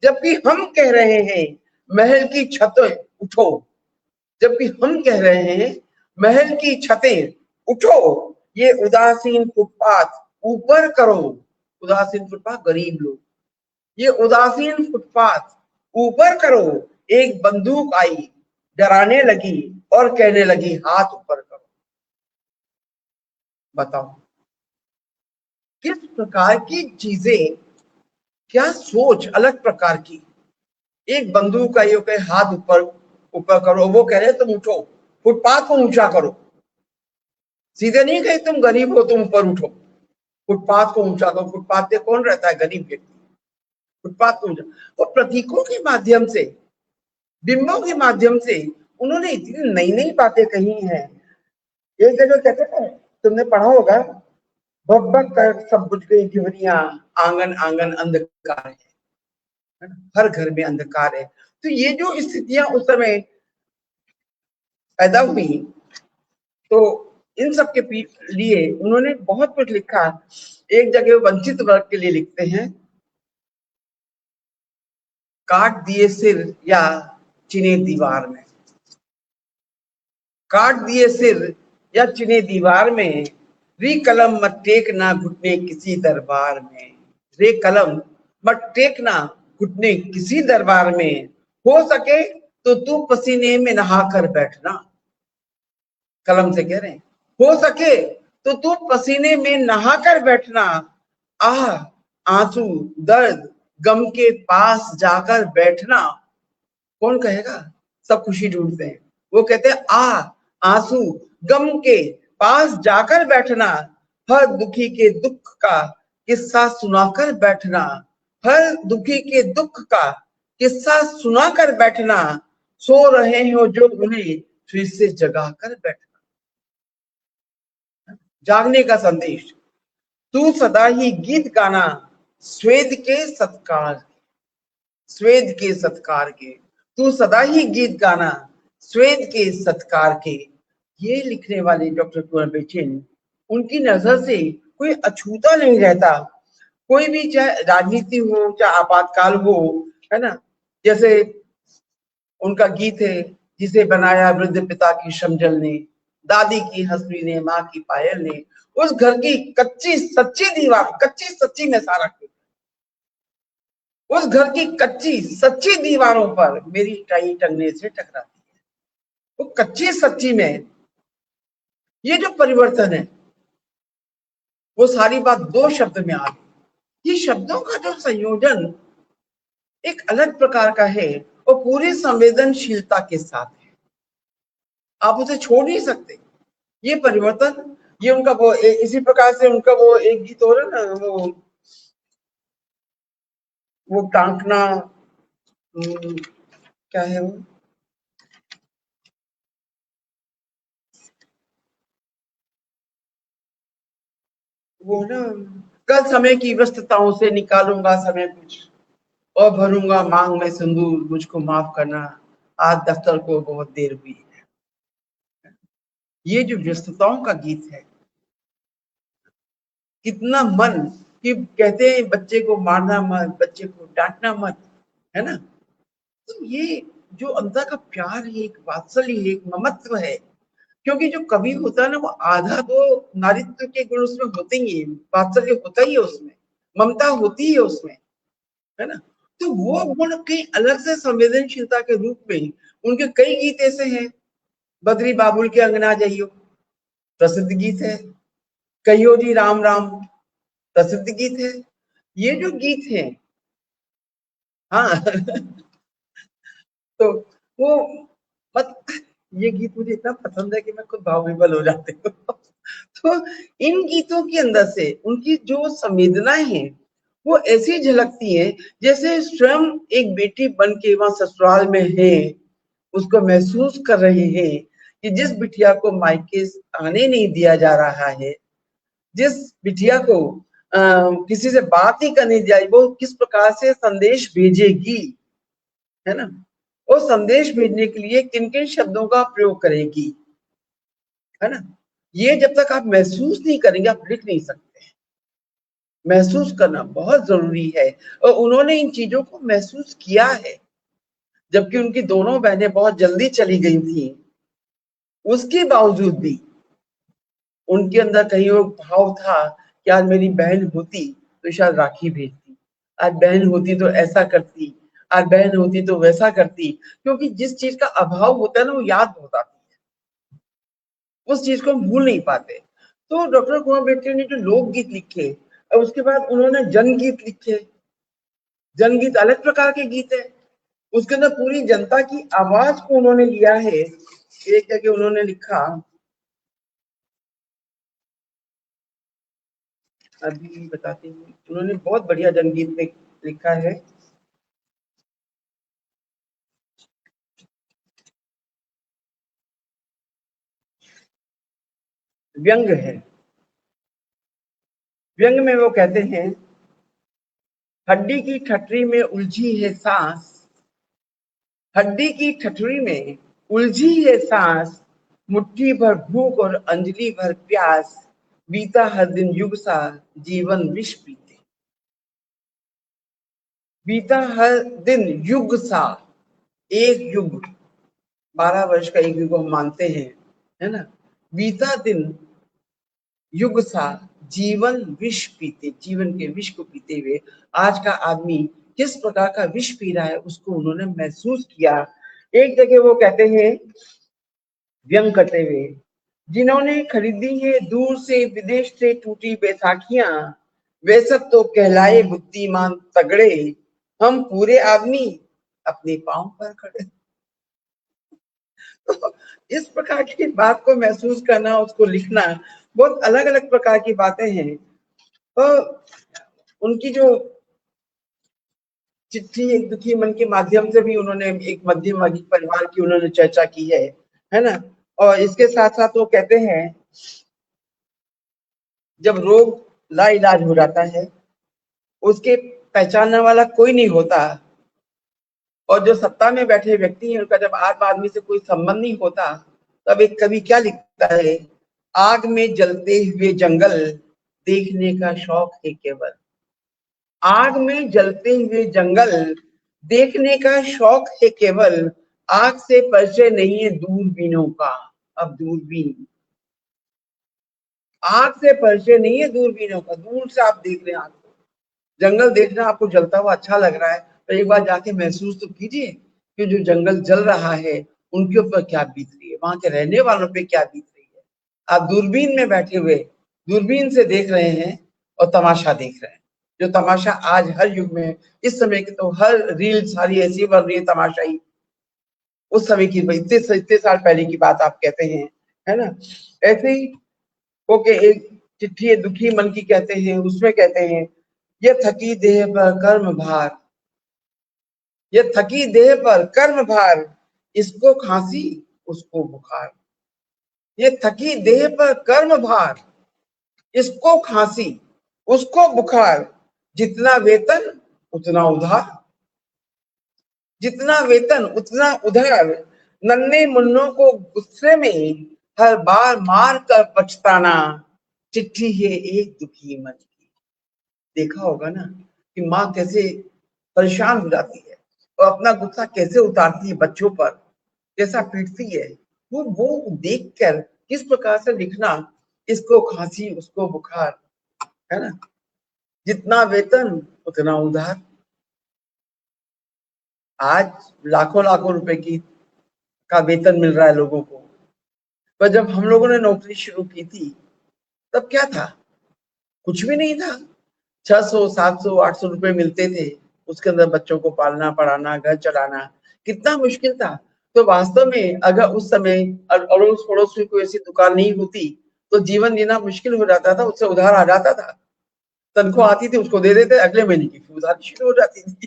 Speaker 2: जबकि हम कह रहे हैं महल की छतें उठो, जबकि हम कह रहे हैं महल की छतें उठो, ये उदासीन फुटपाथ ऊपर करो, उदासीन फुटपाथ गरीब लोग, ये उदासीन फुटपाथ ऊपर करो, एक बंदूक आई डराने लगी और कहने लगी हाथ ऊपर करो। बताओ किस प्रकार की चीजें, क्या सोच अलग प्रकार की। एक बंदूक आई के हाथ ऊपर ऊपर करो, वो कह रहे तुम उठो, फुटपाथ को ऊंचा करो, सीधे नहीं कहे तुम गरीब हो तुम ऊपर उठो, फुटपाथ को ऊंचा करो। फुटपाथ पे कौन रहता है, गरीब व्यक्ति, फुटपाथ को ऊंचा। वो प्रतीकों के माध्यम से, बिंबों के माध्यम से उन्होंने इतनी नई नई बातें कही हैं। एक जगह कहते थे, तुमने पढ़ा होगा, भग कर सब बुझ गई घिवरियां, आंगन आंगन अंधकार है, हर घर में अंधकार है। तो ये जो स्थितियां उस समय पैदा हुई, तो इन सब के लिए उन्होंने बहुत कुछ लिखा। एक जगह वंचित वर्ग के लिए लिखते हैं, काट दिए सिर या चिने दीवार में, काट दिए सिर या चिने दीवार में, रे कलम मत टेकना घुटने किसी दरबार में, रे कलम मत टेकना घुटने किसी दरबार में, हो सके तो तू पसीने में नहाकर बैठना, कलम से कह रहे हैं, हो सके तो तू पसीने में नहाकर बैठना, आह आंसू दर्द गम के पास जाकर बैठना। कौन कहेगा, सब खुशी ढूंढते हैं, वो कहते हैं आंसू गम के पास जाकर बैठना, हर दुखी के दुख का किस्सा सुनाकर बैठना, हर दुखी के दुख का किस्सा सुनाकर बैठना, सो रहे हो जो उन्हें फिर से जगाकर बैठना। जागने का संदेश, तू सदा ही गीत गाना स्वेद के सत्कार, स्वेद के सत्कार के, तू सदा ही गीत गाना स्वेद के सत्कार के। ये लिखने वाले डॉक्टर कुंवर बेचैन, उनकी नजर से कोई अछूता नहीं रहता, कोई भी, चाहे राजनीति हो चाहे आपातकाल हो, है ना। जैसे उनका गीत है, जिसे बनाया वृद्ध पिता की शमजल ने, दादी की हंसुली ने, माँ की पायल ने, उस घर की कच्ची सच्ची दीवार, कच्ची सच्ची में सारा कुछ, उस घर की कच्ची सच्ची दीवारों पर मेरी टाई टंगने से टकराती है। वो कच्ची सच्ची में ये जो परिवर्तन है, वो सारी बात दो शब्द में आ गई। ये शब्दों का जो संयोजन एक अलग प्रकार का है और पूरी संवेदनशीलता के साथ है, आप उसे छोड़ नहीं सकते। ये परिवर्तन, ये उनका वो इसी प्रकार से उनका वो एक गीत हो रहा है ना, वो टांकना, क्या है वो ना, कल समय की व्यस्तताओं से निकालूंगा समय कुछ और भरूंगा मांग में सिंदूर, मुझको माफ करना, आज दफ्तर को बहुत देर हुई है। ये जो व्यस्तताओं का गीत है, कितना मन कि कहते हैं बच्चे को मारना मत, बच्चे को डांटना मत, है ना। तो ये जो अंदर का प्यार है, एक वात्सल्य है, एक ममत्व है। क्योंकि जो कवि होता है ना, वो आधा तो नारित्व के गुण उसमें होते ही है, वात्सल्य होता ही है उसमें, ममता होती है उसमें, है ना। तो वो गुण कहीं अलग से संवेदनशीलता के रूप में उनके कई गीत ऐसे हैं। बद्री बाबुल के अंगना जाइयो प्रसिद्ध गीत है, कहियो जी राम राम प्रसिद्ध गीत है। ये जो गीत है, हाँ तो वो मत, ये गीत मुझे इतना पसंद है कि मैं खुद भाव विभल हो जाती हूँ तो इन गीतों के अंदर से उनकी जो संवेदनाएं हैं वो ऐसी झलकती हैं जैसे स्वयं एक बेटी बन के वहां ससुराल में है, उसको महसूस कर रहे हैं कि जिस बिटिया को मायके आने नहीं दिया जा रहा है, जिस बिटिया को किसी से बात ही करने दिया, वो किस प्रकार से संदेश भेजेगी, है ना, और संदेश भेजने के लिए किन किन शब्दों का प्रयोग करेगी, है ना। ये जब तक आप महसूस नहीं करेंगे आप लिख नहीं सकते। महसूस करना बहुत जरूरी है और उन्होंने इन चीजों को महसूस किया है। जबकि उनकी दोनों बहनें बहुत जल्दी चली गई थी, उसके बावजूद भी उनके अंदर कहीं वो भाव था कि आज मेरी बहन होती तो शायद राखी भेजती, आज बहन होती तो ऐसा करती, आज बहन होती तो वैसा करती। क्योंकि जिस चीज का अभाव होता है ना, वो याद बहुत आती है, उस चीज को हम भूल नहीं पाते। तो डॉक्टर कुंवर बेटे ने जो लोकगीत लिखे और उसके बाद उन्होंने जनगीत लिखे, जनगीत अलग प्रकार के गीत है, उसके अंदर पूरी जनता की आवाज को उन्होंने लिया है। एक जगह उन्होंने लिखा, अभी बताती हूँ, उन्होंने बहुत बढ़िया जनगीत में लिखा है। व्यंग है, व्यंग में वो कहते हैं, हड्डी की ठठरी में उलझी है सांस, हड्डी की ठठरी में उलझी है सांस, मुट्ठी भर भूख और अंजलि भर प्यास, बीता हर दिन युग सा जीवन विष पीते, बीता हर दिन युग सा, एक युग, 12 वर्ष का एक युग हम मानते हैं, है ना। बीता दिन युग सा जीवन विष पीते, जीवन के विष को पीते हुए आज का आदमी किस प्रकार का विष पी रहा है उसको उन्होंने महसूस किया। एक जगह वो कहते हैं व्यंग करते हुए, जिन्होंने खरीदी है दूर से विदेश से टूटी बैसाखियां, वे सब तो कहलाए बुद्धिमान तगड़े, हम पूरे आदमी अपने पांव पर खड़े। तो इस प्रकार की बात को महसूस करना, उसको लिखना, बहुत अलग अलग प्रकार की बातें हैं। तो उनकी जो चिट्ठी एक दुखी मन के माध्यम से भी उन्होंने एक मध्यम वर्गीय परिवार की उन्होंने चर्चा की है ना। और इसके साथ साथ वो कहते हैं, जब रोग लाइलाज हो जाता है, उसके पहचानने वाला कोई नहीं होता, और जो सत्ता में बैठे व्यक्ति हैं उनका जब आम आदमी से कोई संबंध नहीं होता, तब एक कवि क्या लिखता है, आग में जलते हुए जंगल देखने का शौक है केवल, आग में जलते हुए जंगल देखने का शौक है केवल, आंख से परिचय नहीं है दूरबीनों का। अब दूरबीन, आंख से परिचय नहीं है दूरबीनों का। दूर से आप देख रहे हैं, आपको जंगल देखना आपको जलता हुआ अच्छा लग रहा है, तो एक बार जाके महसूस तो कीजिए कि जो जंगल जल रहा है उनके ऊपर क्या बीत रही है, वहां के रहने वालों पे क्या बीत रही है। आप दूरबीन में बैठे हुए दूरबीन से देख रहे हैं और तमाशा देख रहे हैं। जो तमाशा आज हर युग में, इस समय की तो हर रील सारी ऐसी बन रही है तमाशाई। उस समय की इतने साल पहले की बात आप कहते हैं, है ना। ऐसे ही ओके, एक चिट्ठी है दुखी मन की कहते हैं, उसमें कहते हैं ये थकी देह पर कर्म भार, ये थकी देह पर कर्म भार, इसको खांसी उसको बुखार। ये थकी देह पर कर्म भार, इसको खांसी उसको बुखार, जितना वेतन उतना उधार, जितना वेतन उतना उधार, नन्हे मुन्नों को गुस्से में हर बार मार कर पछताना, चिट्ठी है एक दुखी मन की। देखा होगा ना कि माँ कैसे परेशान हो जाती है और अपना गुस्सा कैसे उतारती है बच्चों पर, कैसा पीटती है। वो देखकर किस प्रकार से लिखना, इसको खांसी उसको बुखार, है ना, जितना वेतन उतना उधार। आज लाखों लाखों रुपए की का वेतन मिल रहा है लोगों को, पर जब हम लोगों ने नौकरी शुरू की थी तब क्या था, कुछ भी नहीं था। 600 700 800 रुपए मिलते थे, उसके अंदर बच्चों को पालना पढ़ाना घर चलाना कितना मुश्किल था। तो वास्तव में अगर उस समय अड़ोस पड़ोस में कोई ऐसी दुकान नहीं होती तो जीवन जीना मुश्किल हो जाता था, उससे उधार आ जाता था। तनख्वाह आती थी उसको दे देते, अगले महीने की उधारी शुरू हो जाती थी।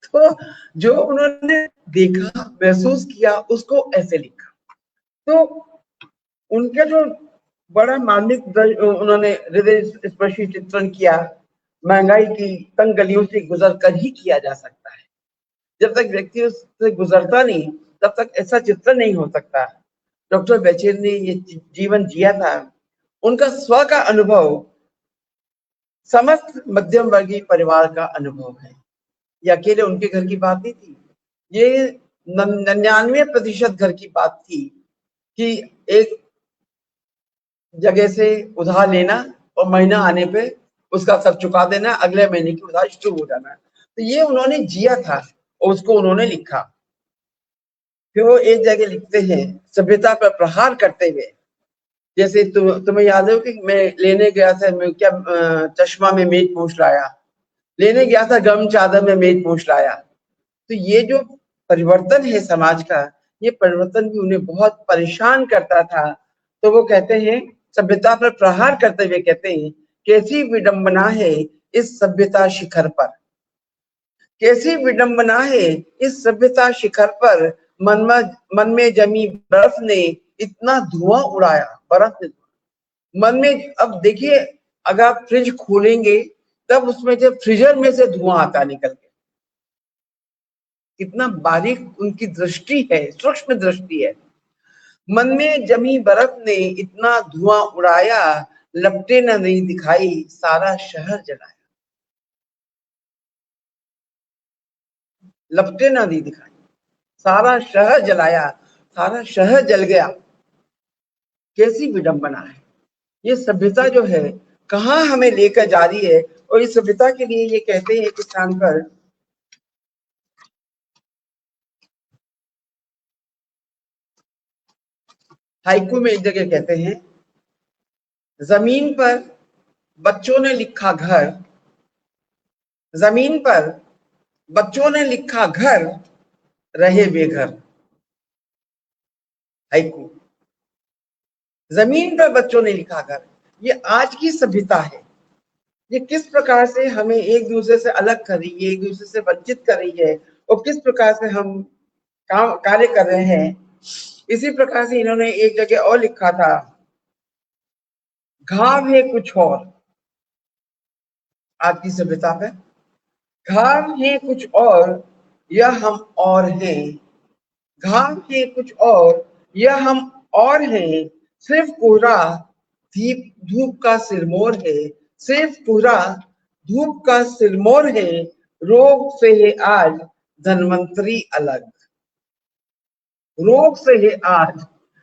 Speaker 2: तो जो उन्होंने देखा महसूस किया उसको ऐसे लिखा। तो उनके जो बड़ा मार्मिक उन्होंने हृदय स्पर्शी चित्रण किया, महंगाई की तंग गलियों से गुजर कर ही किया जा सकता है। जब तक व्यक्ति उससे गुजरता नहीं तब तक ऐसा चित्रण नहीं हो सकता। डॉक्टर बेचेर ने ये जीवन जिया था, उनका स्व का अनुभव समस्त मध्यम वर्गीय परिवार का अनुभव है। ये अकेले उनके घर की बात नहीं थी, ये 99% घर की बात थी कि एक जगह से उधार लेना और महीना आने पे उसका सब चुका देना, अगले महीने की उधार शुरू हो जाना। तो ये उन्होंने जिया था और उसको उन्होंने लिखा। फिर वो एक जगह लिखते हैं सभ्यता पर प्रहार करते हुए, जैसे तुम्हें याद है कि मैं लेने गया था, मैं क्या चश्मा में मेज पोंछ लाया, लेने गया था गम चादर में मेज पोंछ लाया। तो ये जो परिवर्तन है समाज का, ये परिवर्तन भी उन्हें बहुत परेशान करता था। तो वो कहते हैं सभ्यता पर प्रहार करते हुए कहते हैं कैसी विडंबना है इस सभ्यता शिखर पर, कैसी विडंबना है इस सभ्यता शिखर पर, मन में जमी बर्फ ने इतना धुआं उड़ाया। बर्फ ने मन में, अब देखिए अगर आप फ्रिज खोलेंगे तब उसमें जब फ्रीजर में से धुआं आता निकल के, कितना बारीक उनकी दृष्टि है, सूक्ष्म दृष्टि है। मन में जमी बर्फ ने इतना धुआं उड़ाया, लपटे न नहीं दिखाई सारा शहर जलाया, लपटे न नहीं दिखाई सारा शहर जलाया, सारा शहर जल गया। कैसी विडंबना है ये सभ्यता जो है, कहाँ हमें लेकर जा रही है। और इस सभ्यता के लिए ये कहते हैं एक स्थान पर, हाइकू में एक जगह कहते हैं जमीन पर बच्चों ने लिखा घर, जमीन पर बच्चों ने लिखा घर, रहे बेघर। हाइकू, जमीन पर बच्चों ने लिखा घर, ये आज की सभ्यता है। ये किस प्रकार से हमें एक दूसरे से अलग कर रही है, एक दूसरे से वंचित कर रही है, और किस प्रकार से हम काम कार्य कर रहे हैं। इसी प्रकार से इन्होंने एक जगह और लिखा था, घाव है कुछ और, आज की सभ्यता पे घाव है कुछ और, यह हम और हैं, घाव है कुछ और, यह हम और हैं, सिर्फ कोहरा धूप का सिरमौर है, सिर्फ कोहरा धूप का सिरमौर है, रोग से है आज धनवंतरी अलग। रोग से है आज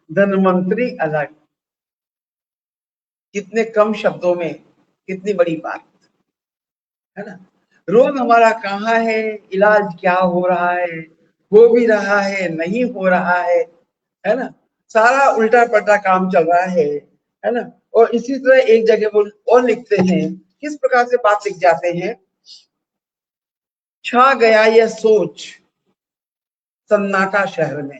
Speaker 2: धन्वंतरी अलग। कितने कम शब्दों में कितनी बड़ी बात है ना। रोग हमारा कहाँ है, इलाज क्या हो रहा है, हो भी रहा है नहीं हो रहा है ना। सारा उल्टा पल्टा काम चल रहा है ना। और इसी तरह एक जगह वो और लिखते हैं, किस प्रकार से बात लिख जाते हैं, छा गया यह सोच सन्नाटा शहर में।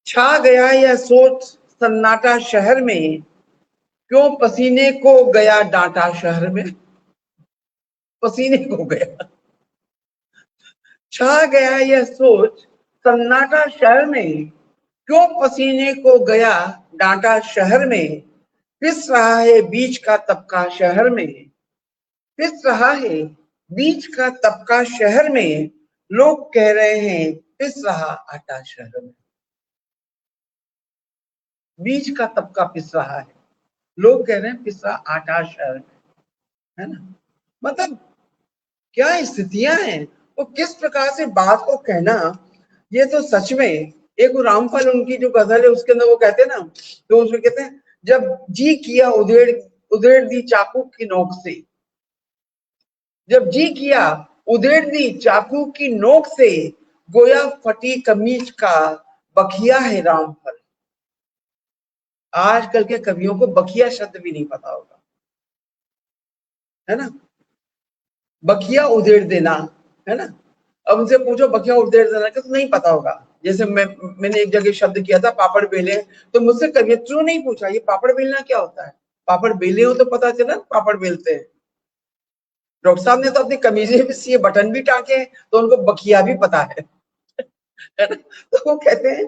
Speaker 2: छा गया यह सोच सन्नाटा शहर में, क्यों पसीने को गया डांटा शहर में। पसीने को गया, छा गया यह सोच सन्नाटा शहर में, क्यों पसीने को गया डांटा शहर में। पिस रहा है बीच का तबका शहर में, पिस रहा है बीच का तबका शहर में, लोग कह रहे हैं पिस रहा आटा शहर में। बीच का तबका पिस रहा है, लोग कह रहे हैं पिस रहा आटा शहर में, है ना। मतलब क्या स्थितियां हैं, वो किस प्रकार से बात को कहना। ये तो सच में एक रामफल उनकी जो गजल है उसके अंदर वो कहते हैं ना, तो उसमें कहते हैं, जब जी किया उधेड़ उधेड़ दी चाकू की नोक से, जब जी किया उधेड़ दी चाकू की नोक से, गोया फटी कमीज का बखिया है रामफल। आजकल के कवियों को बखिया शब्द भी नहीं पता होगा, है ना। बखिया उधेड़ देना, है ना। अब उनसे पूछो बखिया उधेड़ देना का तो नहीं पता होगा। जैसे मैंने एक जगह शब्द किया था पापड़ बेले, तो मुझसे कवियत्रियों नहीं पूछा ये पापड़ बेलना क्या होता है। पापड़ बेले हो तो पता चला पापड़ बेलते हैं। डॉक्टर साहब ने तो अपनी कमीजें भी सिए, बटन भी टाके, तो उनको बखिया भी पता है ना? तो वो कहते हैं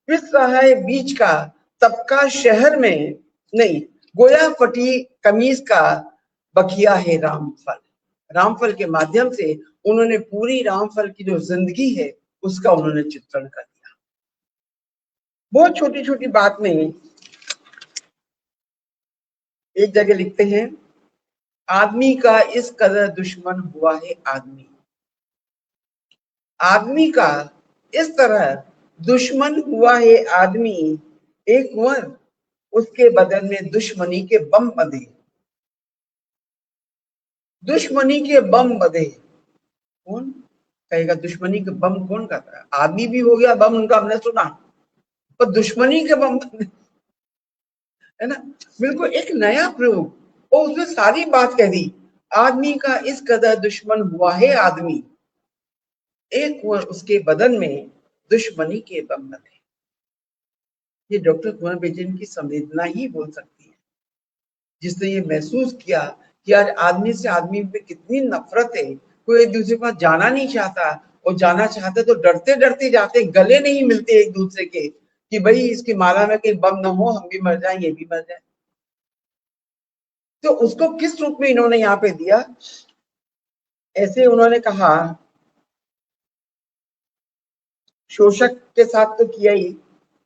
Speaker 2: पिस रहा है बीच का तबका शहर में, नहीं, गोया फटी कमीज का बखिया है रामफल। रामफल के माध्यम से उन्होंने पूरी रामफल की जो जिंदगी है उसका उन्होंने चित्रण कर दिया। बहुत छोटी छोटी बात में एक जगह लिखते हैं, आदमी का इस कदर दुश्मन हुआ है आदमी। आदमी का इस तरह दुश्मन हुआ है आदमी, एक वर उसके बदन में दुश्मनी के बम बंधे। दुश्मनी के बम बंधे, कौन कहेगा दुश्मनी के बम कौन कहता है। आदमी भी हो गया बम उनका, हमने सुना, पर दुश्मनी के बम बंधे, है ना। बिल्कुल एक नया प्रयोग, और उसमें सारी बात कह दी। आदमी का इस कदर दुश्मन हुआ है आदमी, एक वर उसके बदन में दुश्मनी के बम बंधे। ये डॉक्टर कुंवर बेचन की संवेदना ही बोल सकती है, जिसने ये महसूस किया कि आज आदमी से आदमी में कितनी नफरत है। कोई एक दूसरे के पास जाना नहीं चाहता, और जाना चाहते तो डरते डरते जाते, गले नहीं मिलते एक दूसरे के, कि भाई इसकी माला में कहीं बम न हो, हम भी मर जाए ये भी मर जाए। तो उसको किस रूप में इन्होंने यहाँ पे दिया, ऐसे उन्होंने कहा, शोषक के साथ तो किया ही,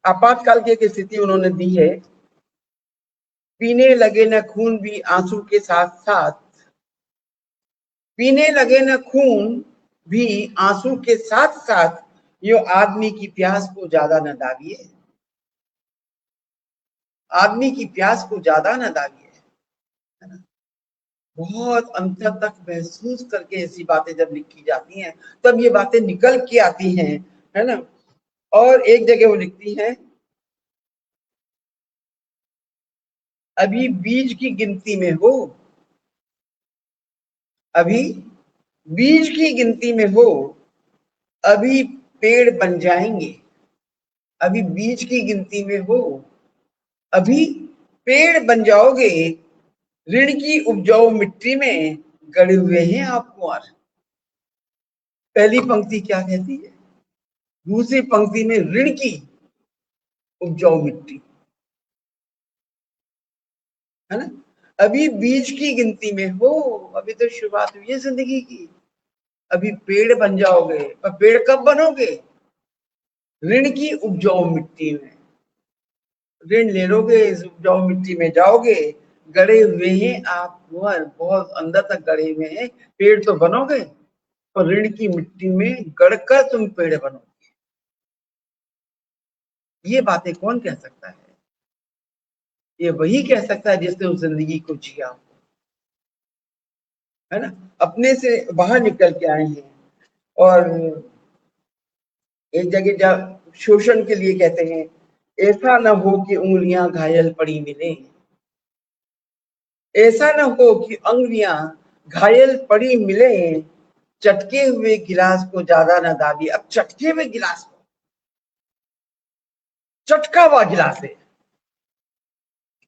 Speaker 2: आपातकाल की एक स्थिति उन्होंने दी है, पीने लगे न खून भी आंसू के साथ साथ, पीने लगे न खून भी आंसू के साथ साथ, यो आदमी की प्यास को ज्यादा न दागिए। आदमी की प्यास को ज्यादा न दागिए, है ना। बहुत अंतर तक महसूस करके ऐसी बातें जब लिखी जाती हैं तब ये बातें निकल के आती हैं, है ना। और एक जगह वो लिखती हैं, अभी बीज की गिनती में हो, अभी बीज की गिनती में हो, अभी पेड़ बन जाएंगे। अभी बीज की गिनती में हो, अभी पेड़ बन जाओगे, ऋण की उपजाऊ मिट्टी में गड़े हुए हैं आप कुंवर। पहली पंक्ति क्या कहती है, दूसरी पंक्ति में ऋण की उपजाऊ मिट्टी, है ना। अभी बीज की गिनती में हो, अभी तो शुरुआत हुई है जिंदगी की, अभी पेड़ बन जाओगे, पर पेड़ कब बनोगे, ऋण की उपजाऊ मिट्टी में। ऋण ले लोगे, इस उपजाऊ मिट्टी में जाओगे, गड़े हुए हैं आप कुंवर, बहुत अंदर तक गड़े हुए हैं, पेड़ तो बनोगे, और ऋण की मिट्टी में गड़कर तुम पेड़ बनोगे। ये बातें कौन कह सकता है? ये वही कह सकता है जिसने उस जिंदगी को जिया, है ना, अपने से बाहर निकल के आए हैं। और एक जगह जब शोषण के लिए कहते हैं, ऐसा न हो कि उंगलियां घायल पड़ी मिले, ऐसा न हो कि उंगलियां घायल पड़ी मिले, चटके हुए गिलास को ज्यादा न दाबी। अब चटके हुए गिलास को, चटका हुआ गिलास है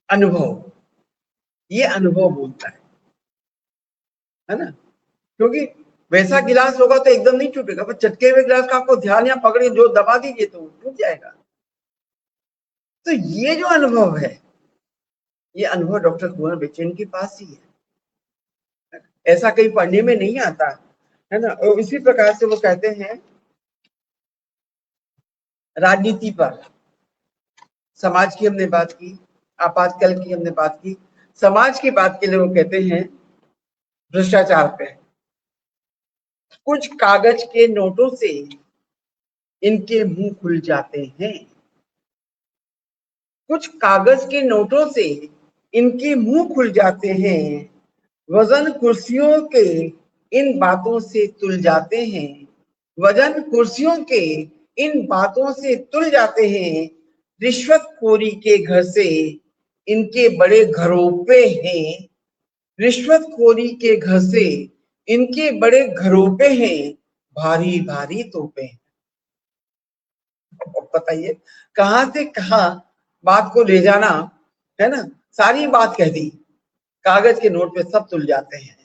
Speaker 2: अनुभव, ये अनुभव बोलता है ना, क्योंकि वैसा गिलास होगा तो एकदम नहीं टूटेगा, पर चटके हुए गिलास का आपको ध्यान या पकड़े जो दबा दीजिए तो टूट जाएगा। तो ये जो अनुभव है, ये अनुभव डॉक्टर कुंवर बेचैन के पास ही है, ऐसा कहीं पढ़ने में नहीं आता, है ना। और इसी प्रकार से वो कहते हैं राजनीति पर, समाज की हमने बात की, आपातकाल की हमने बात की, समाज की बात के लिए वो कहते हैं भ्रष्टाचार पे, कुछ कागज के नोटों से इनके मुंह खुल जाते हैं, कुछ कागज के नोटों से इनके मुंह खुल जाते हैं, वजन कुर्सियों के इन बातों से तुल जाते हैं, वजन कुर्सियों के इन बातों से तुल जाते हैं, रिश्वतखोरी के घर से इनके बड़े घरों पे हैं, रिश्वतखोरी के घर से इनके बड़े घरों पे हैं, भारी भारी तोपे हैं। बताइए कहां से कहां बात को ले जाना, है ना, सारी बात कह दी, कागज के नोट पे सब तुल जाते हैं।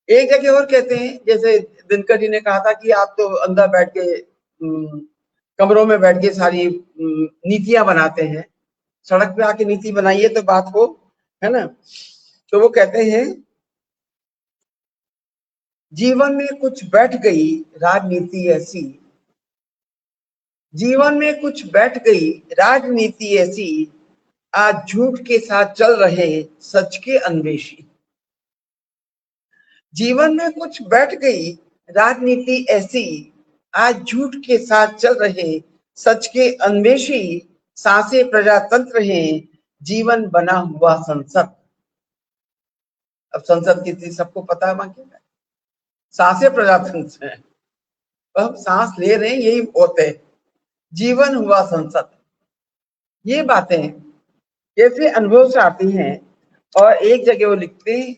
Speaker 2: एक जगह और कहते हैं, जैसे दिनकर जी ने कहा था कि आप तो अंदर बैठ के कमरों में बैठ के सारी नीतियां बनाते हैं, सड़क पे आके नीति बनाइए तो बात हो, है ना। तो वो कहते हैं जीवन में कुछ बैठ गई राजनीति ऐसी, जीवन में कुछ बैठ गई राजनीति ऐसी, आज झूठ के साथ चल रहे सच के अन्वेषी। जीवन में कुछ बैठ गई राजनीति ऐसी, आज झूठ के साथ चल रहे सच के अन्वेषी, सांसे प्रजातंत्र हैं, जीवन बना हुआ संसद। अब संसद की स्थिति सबको पता है, बाकी सांसे प्रजातंत्र है, हम सांस ले रहे हैं, यही बहुत है, जीवन हुआ संसद। ये बातें कैसे अनुभव से आती हैं। और एक जगह वो लिखते हैं,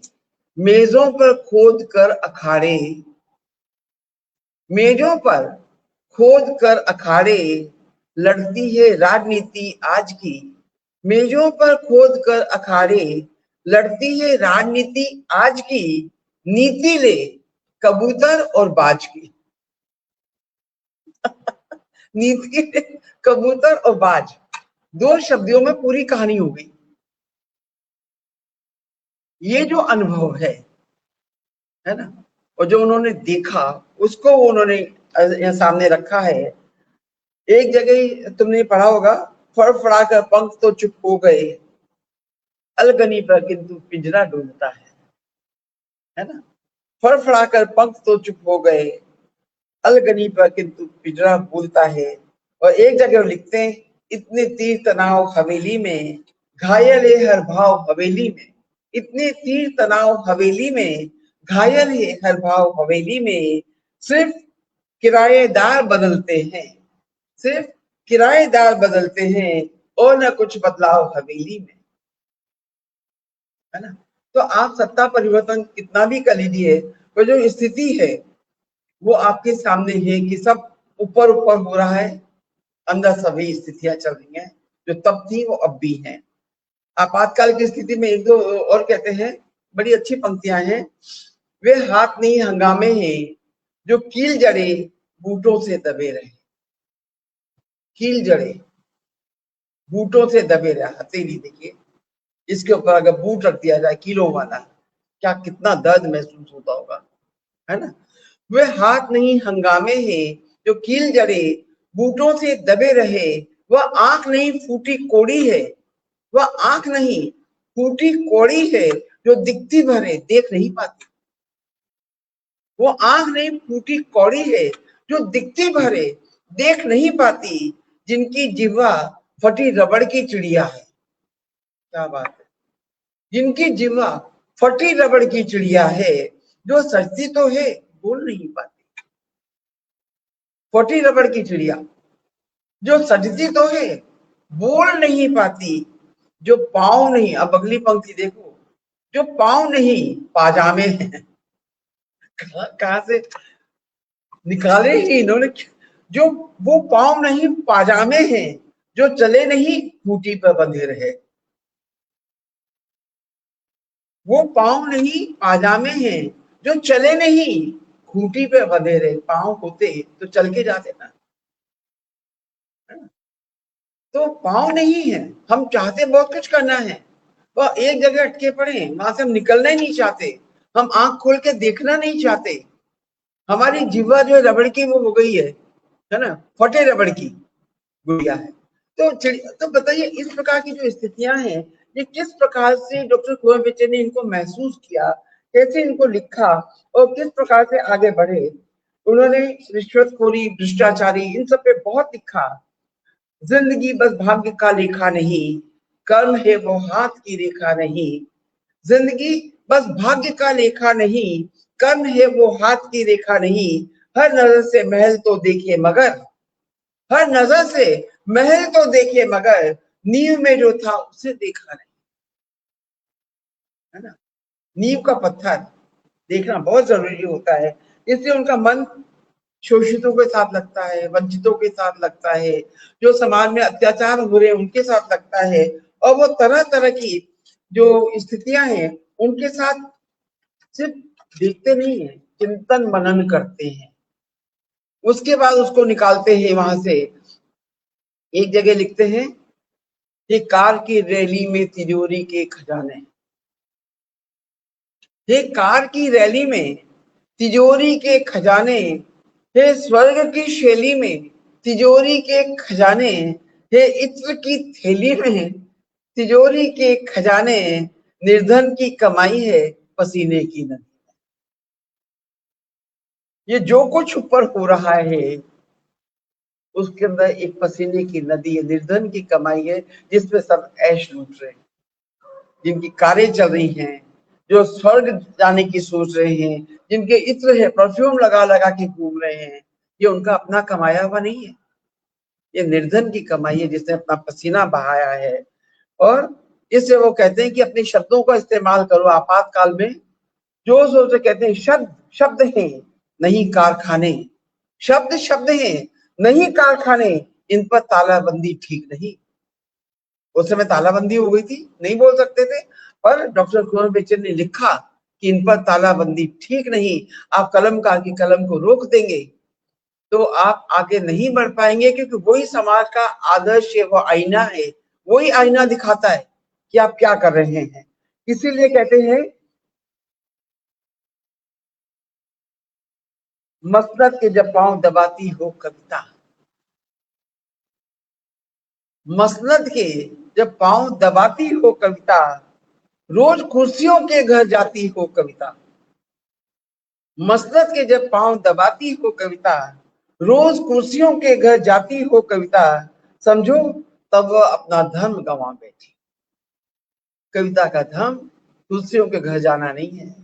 Speaker 2: मेजों पर खोद कर अखाड़े, मेजों पर खोद कर अखाड़े, लड़ती है राजनीति आज की, मेजों पर खोद कर अखाड़े, लड़ती है राजनीति आज की, नीति ले कबूतर और बाज की। नीति ले कबूतर और बाज, दो शब्दों में पूरी कहानी हो गई। ये जो अनुभव है ना, और जो उन्होंने देखा उसको उन्होंने सामने रखा है। एक जगह तुमने पढ़ा होगा, फड़फड़ा कर पंख तो चुप हो गए, अलगनी पर किंतु पिंजरा डूबता है ना। फड़फड़ा कर पंख तो चुप हो गए, अलगनी पर किंतु पिंजरा बोलता है। और एक जगह लिखते हैं, इतने तीर तनाव हवेली में, घायल है हर भाव हवेली में, इतने तीर तनाव हवेली में, घायल है हर भाव हवेली में, सिर्फ किराएदार बदलते हैं, सिर्फ किराएदार बदलते हैं, और न कुछ बदलाव हवेली में, है ना। तो आप सत्ता परिवर्तन कितना भी कर लीजिए, वो जो स्थिति है वो आपके सामने है कि सब ऊपर ऊपर हो रहा है, अंदर सभी स्थितियां चल रही हैं, जो तब थी वो अब भी हैं। आपातकाल की स्थिति में एक दो और कहते हैं, बड़ी अच्छी पंक्तियां हैं, वे हाथ नहीं हंगामे हैं, जो कील जड़े बूटों से दबे रहे, कील जड़े बूटों से दबे रहे। हथेली देखिए, इसके ऊपर अगर बूट रख दिया जाए कीलों वाला, क्या कितना दर्द महसूस होता होगा, है ना। वे हाथ नहीं हंगामे हैं, जो कील जड़े बूटों से दबे रहे, वह आंख नहीं फूटी कोड़ी है, वह आंख नहीं फूटी कोड़ी है, जो दिखती भरे देख नहीं पाती। वो आंख नहीं फूटी कौड़ी है जो दिखती भर है, देख नहीं पाती, जिनकी जिह्वा फटी रबड़ की चिड़िया है। क्या बात है, जिनकी जिह्वा फटी रबड़ की चिड़िया है, जो सजती तो है बोल नहीं पाती। फटी रबड़ की चिड़िया जो सजती तो है बोल नहीं पाती, जो पाँव नहीं, अब अगली पंक्ति देखो, जो पाँव नहीं पाजामे हैं। कहां से निकाले ही इन्होंने, जो वो पाँव नहीं पाजामे हैं, जो चले नहीं खूंटी पर बंधे रहे। वो पाँव नहीं पाजामे हैं, जो चले नहीं खूंटी पे बंधे रहे। पाँव होते तो चल के जाते ना, तो पाँव नहीं है। हम चाहते बहुत कुछ करना है, वह एक जगह अटके पड़े, वहां से हम निकलना ही नहीं चाहते, हम आंख खोल के देखना नहीं चाहते। हमारी जिह्वा जो रबड़ की वो हो गई है ना, फटे रबड़ की गुड़िया है। तो बताइए इस प्रकार की जो स्थितियां हैं, ये किस प्रकार से डॉक्टर कुंवर विजय ने इनको महसूस किया, कैसे इनको लिखा और किस प्रकार से आगे बढ़े। उन्होंने रिश्वतखोरी, भ्रष्टाचारी, इन सब पे बहुत लिखा। जिंदगी बस भाग्य का लेखा नहीं, कर्म है वो हाथ की रेखा नहीं। जिंदगी बस भाग्य का लेखा नहीं, कर्म है वो हाथ की रेखा नहीं। हर नजर से महल तो देखे मगर, हर नजर से महल तो देखे मगर, नींव में जो था उसे देखा नहीं। है ना, नींव का पत्थर देखना बहुत जरूरी होता है। इसलिए उनका मन शोषितों के साथ लगता है, वंचितों के साथ लगता है, जो समाज में अत्याचार हो रहे हैं उनके साथ लगता है, और वो तरह तरह की जो स्थितियां हैं उनके साथ सिर्फ देखते नहीं है, चिंतन मनन करते हैं। उसके बाद उसको निकालते हैं वहां से। एक जगह लिखते हैं कि कार की रैली में तिजोरी के खजाने, ये कार की रैली में तिजोरी के खजाने, हे स्वर्ग की शैली में तिजोरी के खजाने, हे इत्र की थैली में तिजोरी के खजाने, निर्धन की कमाई है पसीने की नदी। ये जो कुछ ऊपर हो रहा है उसके अंदर एक पसीने की नदी है, निर्धन की कमाई है, जिसमें सब ऐश लूट रहे हैं, जिनकी कारें चल रही हैं, जो स्वर्ग जाने की सोच रहे हैं, जिनके इत्र है, परफ्यूम लगा लगा के घूम रहे हैं, ये उनका अपना कमाया हुआ नहीं है, ये निर्धन की कमाई है जिसने अपना पसीना बहाया है। और इससे वो कहते हैं कि अपने शब्दों का इस्तेमाल करो आपातकाल में। जो सोच कहते हैं शब्द शब्द हैं नहीं कारखाने, शब्द शब्द हैं नहीं कारखाने, इन पर तालाबंदी ठीक नहीं। उस समय तालाबंदी हो गई थी, नहीं बोल सकते थे, पर डॉक्टर कुंवर विजय ने लिखा कि इन पर तालाबंदी ठीक नहीं। आप कलमकार की कलम को रोक देंगे तो आप आगे नहीं बढ़ पाएंगे, क्योंकि वही समाज का आदर्श है, वो आईना है, वही आईना दिखाता है कि आप क्या कर रहे हैं। इसीलिए कहते हैं मसनद के जब पांव दबाती हो कविता, मसनद के जब पांव दबाती हो कविता, रोज कुर्सियों के घर जाती हो कविता। मसनद के जब पांव दबाती हो कविता, रोज कुर्सियों के घर जाती हो कविता, समझो तब वह अपना धर्म गंवा बैठी। कविता का धर्म कुर्सियों के घर जाना नहीं है,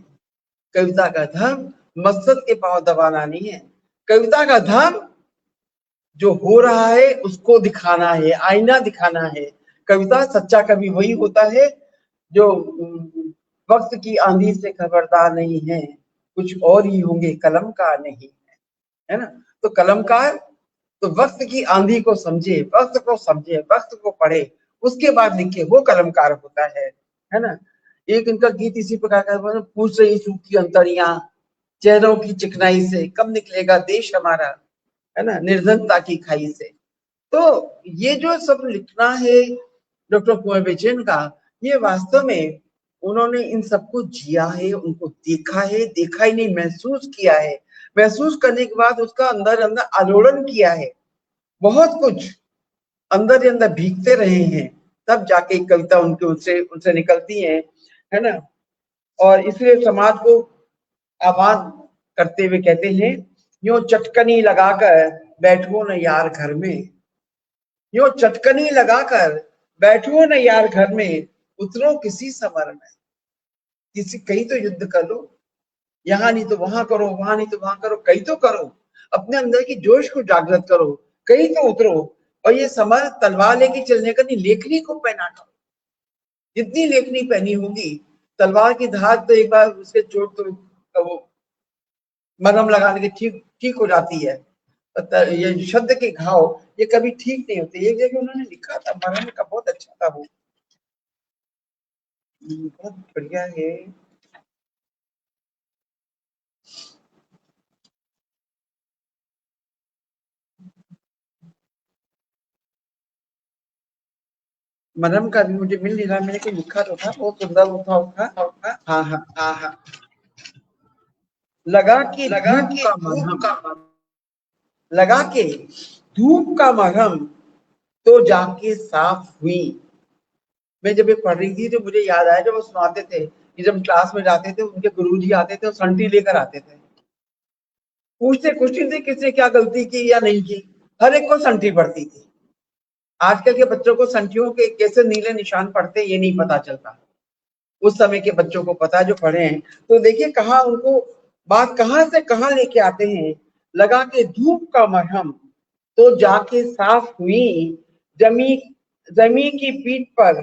Speaker 2: कविता का धर्म मसनद के पांव दबाना नहीं है। कविता का धर्म जो हो रहा है उसको दिखाना है, आईना दिखाना है। कविता, सच्चा कवि वही होता है जो वक्त की आंधी से खबरदार नहीं है, कुछ और ही होंगे कलमकार नहीं है, है ना। तो कलमकार तो वक्त की आंधी को समझे, वक्त को पढ़े, उसके बाद लिखे, वो कलमकार होता है ना। एक इनका गीत इसी प्रकार का, पूछ रही सूखी अंतड़ियां चेहरों की चिकनाई से, कब निकलेगा देश हमारा, है ना, निर्धनता की खाई से। तो ये जो सब लिखना है डॉक्टर कुंवर विजय का, ये वास्तव में उन्होंने इन सबको जिया है, उनको देखा है, देखा ही नहीं महसूस किया है। महसूस करने के बाद उसका अंदर अंदर आलोड़न किया है, बहुत कुछ अंदर ही अंदर भीगते रहे हैं, तब जाके कविता उनके उनसे निकलती है ना। और इसलिए समाज को आबाद करते हुए कहते हैं, यो चटकनी लगाकर बैठो न यार घर में, यो चटकनी लगाकर बैठो न यार घर में, उतरो किसी समर में। किसी कहीं तो युद्ध कर लो, यहाँ नहीं तो वहां करो, वहां नहीं तो वहां करो, कहीं तो करो, अपने अंदर की जोश को जागृत करो, कहीं तो उतरो। और ये समर तलवार लेके चलने का नहीं, लेखनी को पहना करो। जितनी लेखनी पहनी होगी, तलवार की धार तो एक बार उसके चोट तो वो मरहम लगाने के ठीक ठीक हो जाती है, ये शब्द के घाव ये कभी ठीक नहीं होते। एक जगह उन्होंने लिखा था, मरहम का बहुत अच्छा था वो, बहुत बढ़िया है। मरहम का भी मुझे मिल नहीं रहा, मैंने कोई लिखा तो था, बहुत सुंदर वो था उसका। हाँ हाँ हाँ हाँ, लगा के धूप का मरहम, लगा के धूप का मरहम तो जाके साफ हुई। मैं जब ये पढ़ रही थी तो मुझे याद आया, जब वो सुनाते थे कि जब क्लास में जाते थे, उनके गुरुजी आते थे और संटी लेकर आते थे, पूछते कुछ नहीं थे किसने क्या गलती की या नहीं की, हर एक को संटी पड़ती थी। आजकल के बच्चों को संटियों के कैसे नीले निशान पड़ते ये नहीं पता चलता, उस समय के बच्चों को पता, जो पढ़े हैं। तो देखिए कहाँ उनको बात कहाँ से कहाँ लेके आते हैं, लगा के धूप का मरहम तो जाके साफ हुई, जमी जमी की पीठ पर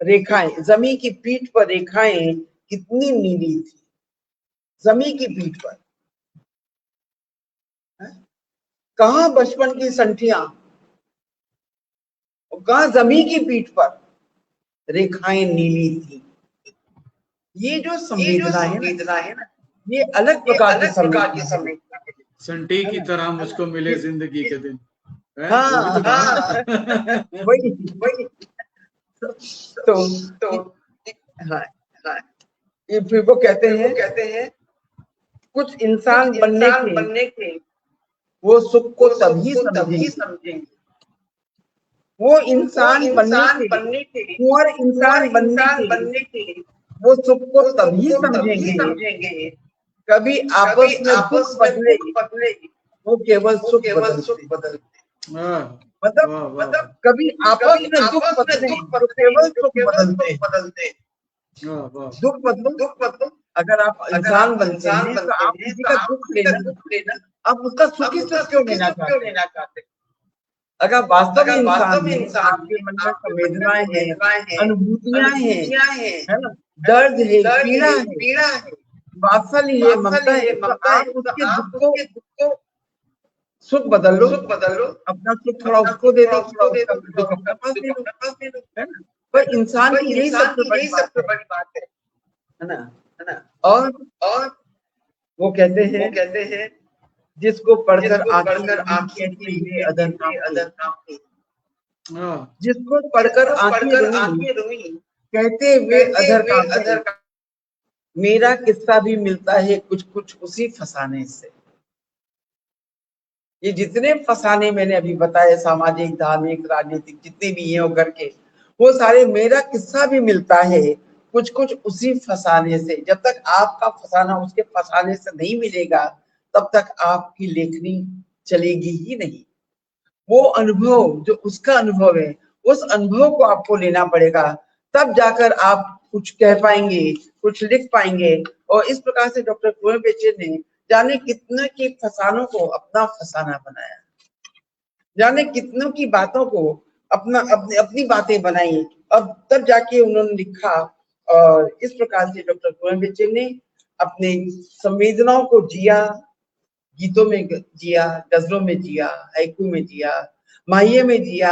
Speaker 2: रेखाएं, जमी की पीठ पर रेखाएं कितनी नीली थी, जमी की पीठ पर। कहाँ बचपन की संठियां, कहाँ जमी की पीठ पर रेखाएं नीली थी। ये जो संवेदना है ना, ये अलग प्रकार की संवेदना है।
Speaker 1: संटी की तरह मुझको मिले जिंदगी के दिन।
Speaker 2: हाँ वही वही। तो हाँ हाँ, ये फिर वो कहते हैं कुछ इंसान बनने के वो सुख को तभी समझेंगे, वो इंसान बनने के कुंवर इंसान बनने के वो सुख को तभी समझेंगे कभी आपस में दुख बदले, वो केवल सुख बदलते। मतलब कभी आपस में दुख बदले तो केवल सुख बदलते। दुख बदलो, अगर आप इंसान बनते हैं तो आप किसी का दुख लेना, आप उसका सुखी सुख क्यों लेना चाहते हैं? अगर वास्तव में इंसान है, आपके मन में संवेदनाएं हैं, अनुभूतियां हैं, है ना, दर्द है, पीड़ा है, वात्सल्य है, ममता है, तो आप उसके दुख को सुख बदल लो, अपना सुख थोड़ा उसको दे दो, थोड़ा उसका दुख अपने पास ले लो, है ना। पर इंसान की यही सबसे बड़ी बात है ना। और वो कहते हैं जिसको पढ़कर आंखें कहते हुए अदर कांपे, जिसको पढ़कर आंखें रोई कहते हुए अधर कांपे, मेरा किस्सा भी मिलता है कुछ कुछ उसी फसाने से। ये जितने फसाने मैंने अभी बताए, सामाजिक, धार्मिक, राजनीतिक, जितने भी हैं वो करके, वो सारे मेरा किस्सा भी मिलता है कुछ कुछ उसी फसाने से। जब तक आपका फसाना उसके फसाने से नहीं मिलेगा, तब तक आपकी लेखनी चलेगी ही नहीं। वो अनुभव जो उसका अनुभव है, उस अनुभव को आपको लेना पड़ेगा, तब जाकर आप कुछ कह पाएंगे, कुछ लिख पाएंगे। और इस प्रकार से डॉक्टर कुंवर बेचन ने जाने कितने के फसानों को अपना फसाना बनाया, जाने कितनों की बातों को अपनी बातें बनाई, और तब जाके उन्होंने लिखा। और इस प्रकार से डॉक्टर कुंवर बेचन ने अपने संवेदनाओं को जिया, गीतों में जिया, गजलों में जिया, हाइकू में जिया, माहिए में जिया,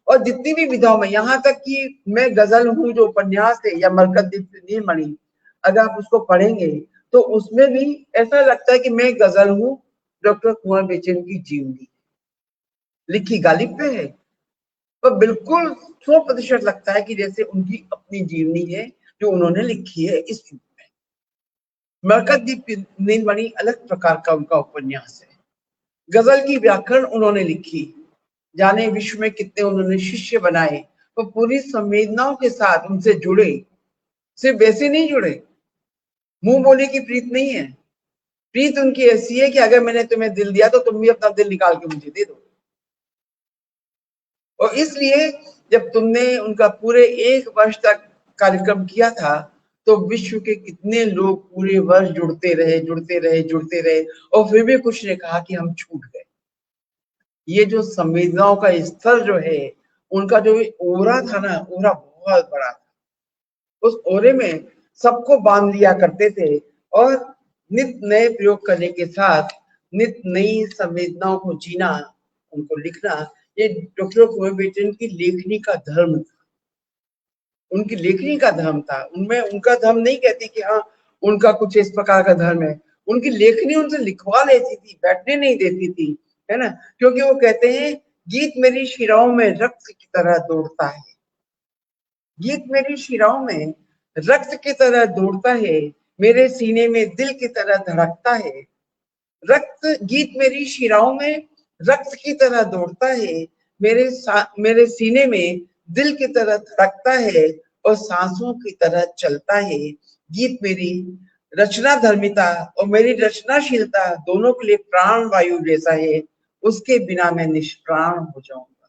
Speaker 2: और जितनी भी विधाओं में, यहाँ तक कि मैं गजल हूँ जो उपन्यास है या मरकतदीप नीलमणि, अगर आप उसको पढ़ेंगे तो उसमें भी ऐसा लगता है कि मैं गजल हूँ डॉक्टर कुंवर बेचन की जीवनी, लिखी गालिब पे है, पर बिल्कुल 100% लगता है कि जैसे उनकी अपनी जीवनी है जो उन्होंने लिखी है इस रूप में। मरकतदीप नीलमणि अलग प्रकार का उनका उपन्यास है। गजल की व्याकरण उन्होंने लिखी, जाने विश्व में कितने उन्होंने शिष्य बनाए, तो पूरी संवेदनाओं के साथ उनसे जुड़े, सिर्फ वैसे नहीं जुड़े, मुंह बोले की प्रीत नहीं है, प्रीत उनकी ऐसी है कि अगर मैंने तुम्हें दिल दिया तो तुम भी अपना दिल निकाल के मुझे दे दो। और इसलिए जब तुमने उनका पूरे 1 वर्ष तक कार्यक्रम किया था तो विश्व के कितने लोग पूरे वर्ष जुड़ते रहे और फिर भी कुछ ने कहा कि हम छूट गए। ये जो संवेदनाओं का स्तर जो है, उनका जो ओरा था ना, ओरा बहुत बड़ा था। उस ओरे में सबको बांध लिया करते थे और नित नए प्रयोग करने के साथ नित नई संवेदनाओं को जीना, उनको लिखना, ये डॉक्टर कुंवर बेचन की लेखनी का धर्म था। उनकी लेखनी का धर्म था। उनमें उनका धर्म नहीं कहती कि हाँ उनका कुछ इस प्रकार का धर्म है। उनकी लेखनी उनसे लिखवा लेती थी, बैठने नहीं देती थी, है ना, क्योंकि वो कहते हैं गीत मेरी शिराओं में रक्त की तरह दौड़ता है। गीत मेरी शिराओं में रक्त की तरह दौड़ता है, मेरे सीने में दिल की तरह धड़कता है। गीत मेरी शिराओं में रक्त की तरह दौड़ता है, मेरे सीने में दिल की तरह धड़कता है और सांसों की तरह चलता है। गीत मेरी रचना धर्मिता और मेरी रचनाशीलता दोनों के लिए प्राण वायु जैसा है, उसके बिना मैं निष्प्राण हो जाऊंगा।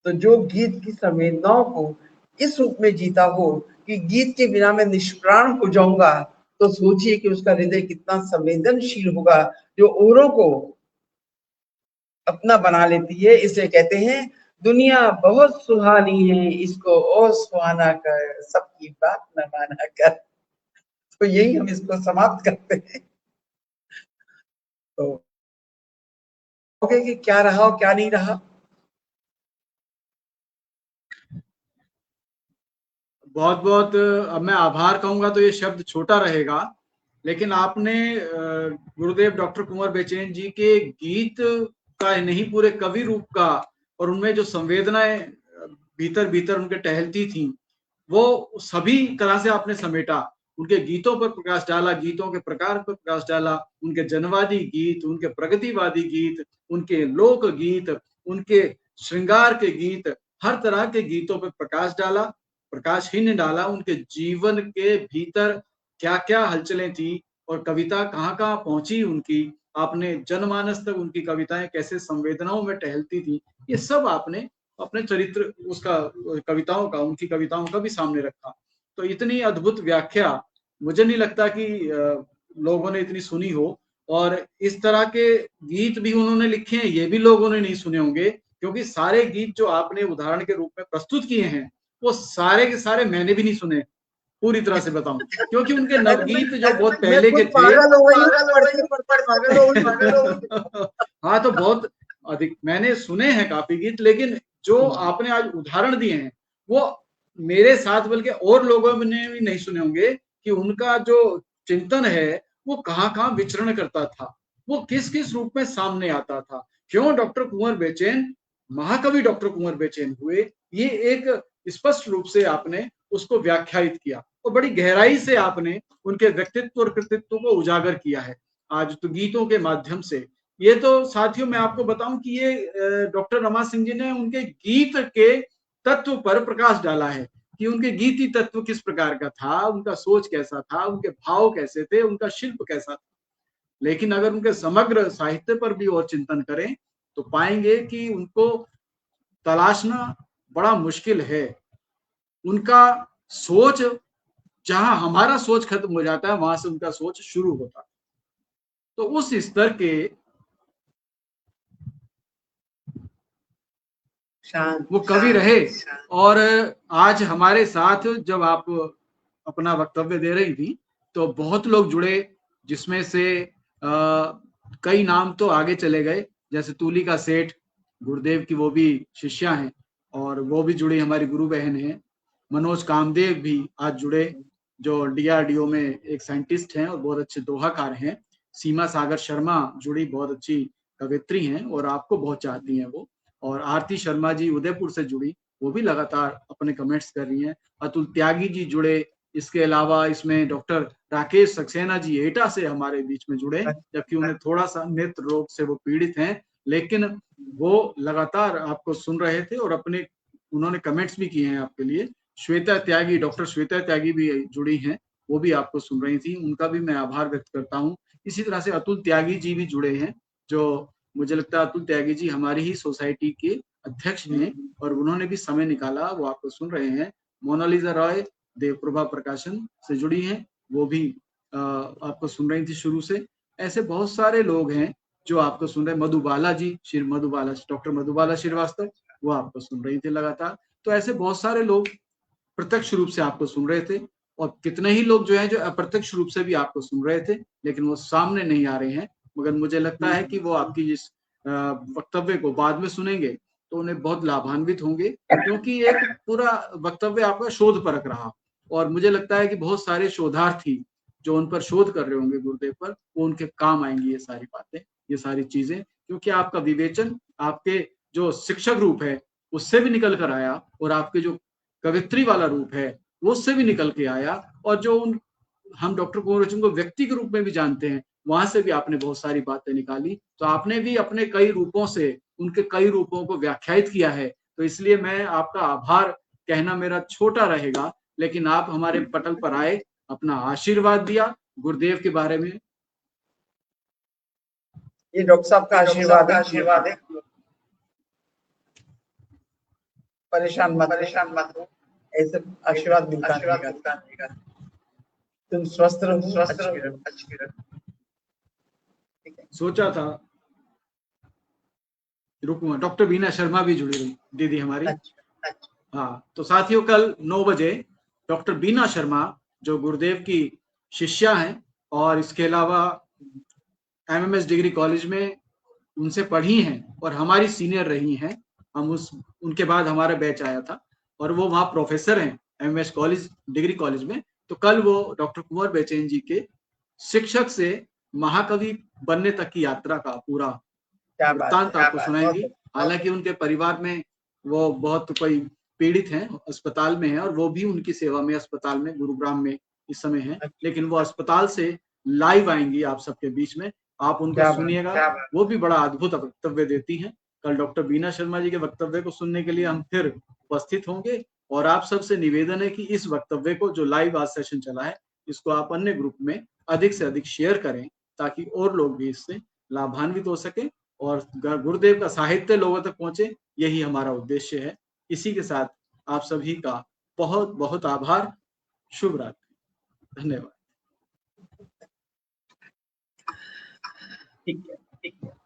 Speaker 2: तो जो गीत की संवेदनाओं को इस रूप में जीता हो कि गीत के बिना मैं निष्प्राण हो जाऊंगा, तो सोचिए कि उसका हृदय कितना संवेदनशील होगा, जो औरों को अपना बना लेती है। इसे कहते हैं दुनिया बहुत सुहानी है, इसको और सुहाना कर, सबकी बात न माना कर। तो यही हम इसको समाप्त करते हैं। तो ओके कि क्या रहा और क्या नहीं रहा।
Speaker 1: बहुत बहुत अब मैं आभार कहूंगा तो ये शब्द छोटा रहेगा, लेकिन आपने गुरुदेव डॉक्टर कुंवर बेचैन जी के गीत का नहीं, पूरे कवि रूप का, और उनमें जो संवेदनाएं भीतर भीतर उनके टहलती थी, वो सभी तरह से आपने समेटा। उनके गीतों पर प्रकाश डाला, गीतों के प्रकार पर प्रकाश डाला, उनके जनवादी गीत, उनके प्रगतिवादी गीत, उनके लोक गीत, उनके श्रृंगार के गीत, हर तरह के गीतों पर प्रकाश डाला। प्रकाश ही नहीं डाला, उनके जीवन के भीतर क्या क्या हलचलें थी और कविता कहाँ कहाँ पहुंची उनकी, आपने जनमानस तक उनकी कविताएं कैसे संवेदनाओं में टहलती थी, ये सब आपने अपने चरित्र उसका कविताओं का, उनकी कविताओं का भी सामने रखा। तो इतनी अद्भुत व्याख्या मुझे नहीं लगता कि लोगों ने इतनी सुनी हो। और इस तरह के गीत भी उन्होंने लिखे हैं, ये भी लोगों ने नहीं सुने होंगे, क्योंकि सारे गीत जो आपने उदाहरण के रूप में प्रस्तुत किए हैं वो सारे के सारे मैंने भी नहीं सुने, पूरी तरह से बताऊं, क्योंकि उनके नवगीत जो बहुत पहले के थे। हाँ, तो बहुत अधिक मैंने सुने हैं काफी गीत, लेकिन जो आपने आज उदाहरण दिए हैं वो मेरे साथ बल्कि और लोगों ने भी नहीं सुने होंगे कि उनका जो चिंतन है वो कहाँ कहाँ विचरण करता था, वो किस किस रूप में सामने आता था, क्यों डॉक्टर कुंवर बेचैन महाकवि डॉक्टर कुंवर बेचैन हुए, ये एक स्पष्ट रूप से आपने उसको व्याख्यायित किया और बड़ी गहराई से आपने उनके व्यक्तित्व और कृतित्व को उजागर किया है आज तो गीतों के माध्यम से। ये तो साथियों मैं आपको बताऊं कि ये डॉक्टर रमा सिंह जी ने उनके गीत के तत्व पर प्रकाश डाला है कि उनके गीती तत्व किस प्रकार का था, उनका सोच कैसा था, उनके भाव कैसे थे, उनका शिल्प कैसा था। लेकिन अगर उनके समग्र साहित्य पर भी और चिंतन करें तो पाएंगे कि उनको तलाशना बड़ा मुश्किल है। उनका सोच, जहां हमारा सोच खत्म हो जाता है वहां से उनका सोच शुरू होता है। तो उस स्तर के वो कवि रहे। और आज हमारे साथ जब आप अपना वक्तव्य दे रही थी तो बहुत लोग जुड़े, जिसमें से कई नाम तो आगे चले गए, जैसे तुलिका सेठ गुरुदेव की वो भी शिष्या हैं और वो भी जुड़ी, हमारी गुरु बहन है। मनोज कामदेव भी आज जुड़े, जो डीआरडीओ में एक साइंटिस्ट हैं और बहुत अच्छे दोहाकार हैं। सीमा सागर शर्मा जुड़ी, बहुत अच्छी कवित्री हैं और आपको बहुत चाहती हैं वो। और आरती शर्मा जी उदयपुर से जुड़ी, वो भी लगातार अपने कमेंट्स कर रही हैं। अतुल त्यागी जी जुड़े, इसके अलावा इसमें डॉक्टर राकेश सक्सेना जी एटा से हमारे बीच में जुड़े, जबकि उन्हें थोड़ा सा नेत्र रोग से वो पीड़ित हैं, लेकिन वो लगातार आपको सुन रहे थे और अपने उन्होंने कमेंट्स भी किए हैं आपके लिए। श्वेता त्यागी, डॉक्टर श्वेता त्यागी भी जुड़ी हैं वो भी आपको सुन रही थी, उनका भी मैं आभार व्यक्त करता हूँ। इसी तरह से अतुल त्यागी जी भी जुड़े हैं, जो मुझे लगता है अतुल त्यागी जी हमारी ही सोसाइटी के अध्यक्ष हैं और उन्होंने भी समय निकाला, वो आपको सुन रहे हैं। मोनालिसा रॉय देवप्रभा प्रकाशन से जुड़ी हैं, वो भी आपको सुन रही थी शुरू से। ऐसे बहुत सारे लोग हैं जो आपको सुन रहे हैं। मधुबाला जी, डॉक्टर मधुबाला श्रीवास्तव, वो आपको सुन रही थी लगातार। तो ऐसे बहुत सारे लोग प्रत्यक्ष रूप से आपको सुन रहे थे और कितने ही लोग जो है जो अप्रत्यक्ष रूप से भी आपको सुन रहे थे, लेकिन वो सामने नहीं आ रहे हैं। मगर मुझे लगता है कि वो आपकी इस वक्तव्य को बाद में सुनेंगे तो उन्हें बहुत लाभान्वित होंगे, क्योंकि एक पूरा वक्तव्य आपका शोध परक रहा और मुझे लगता है कि बहुत सारे शोधार्थी जो उन पर शोध कर रहे होंगे गुरुदेव पर, वो उनके काम आएंगी ये सारी बातें, ये सारी चीजें, क्योंकि आपका विवेचन आपके जो शिक्षक रूप है उससे भी निकल कर आया और आपके जो कवित्री वाला रूप है वो उससे भी निकल के आया, और जो हम डॉक्टर कुंवर बच्चन को व्यक्ति के रूप में भी जानते हैं वहां से भी आपने बहुत सारी बातें निकाली। तो आपने भी अपने कई रूपों से उनके कई रूपों को व्याख्यायित किया है, तो इसलिए मैं आपका आभार कहना मेरा छोटा रहेगा, लेकिन आप हमारे पटल पर आए, अपना आशीर्वाद दिया गुरुदेव के बारे में।
Speaker 2: ये डॉक्टर साहब का आशीर्वाद है। परेशान मत हो, ऐसे आशीर्वाद मिलता रहेगा। तुम स्वस्थ रहो, अच्छी रहो।
Speaker 1: सोचा था रुकूंगा, डॉक्टर बीना शर्मा भी जुड़ी रही दीदी हमारी।
Speaker 2: अच्छा।
Speaker 1: हाँ, तो साथियों कल 9 बजे डॉक्टर बीना शर्मा जो गुरुदेव की शिष्या हैं और इसके अलावा एमएमएस डिग्री कॉलेज में उनसे पढ़ी हैं और हमारी सीनियर रही हैं। उनके बाद हमारा बैच आया था और वो वहाँ प्रोफेसर हैं एमएमएस कॉलेज डिग्री कॉलेज में। तो कल वो डॉक्टर कुंवर बेचैन जी के शिक्षक से महाकवि बनने तक की यात्रा का पूरा वृत्तांत आपको सुनाएंगी। हालांकि उनके परिवार में वो बहुत कोई पीड़ित हैं, अस्पताल में हैं और वो भी उनकी सेवा में अस्पताल में गुरुग्राम में इस समय हैं, लेकिन वो अस्पताल से लाइव आएंगी आप सबके बीच में, आप उनको सुनिएगा। वो भी बड़ा अद्भुत वक्तव्य देती हैं। कल डॉक्टर बीना शर्मा जी के वक्तव्य को सुनने के लिए हम फिर उपस्थित होंगे और आप सबसे निवेदन है कि इस वक्तव्य को जो लाइव आज सेशन चला है इसको आप अन्य ग्रुप में अधिक से अधिक शेयर करें ताकि और लोग भी इससे लाभान्वित हो सके और गुरुदेव का साहित्य लोगों तक पहुंचे, यही हमारा उद्देश्य है। इसी के साथ आप सभी का बहुत बहुत आभार। शुभ रात्रि, धन्यवाद।
Speaker 2: ठीक है।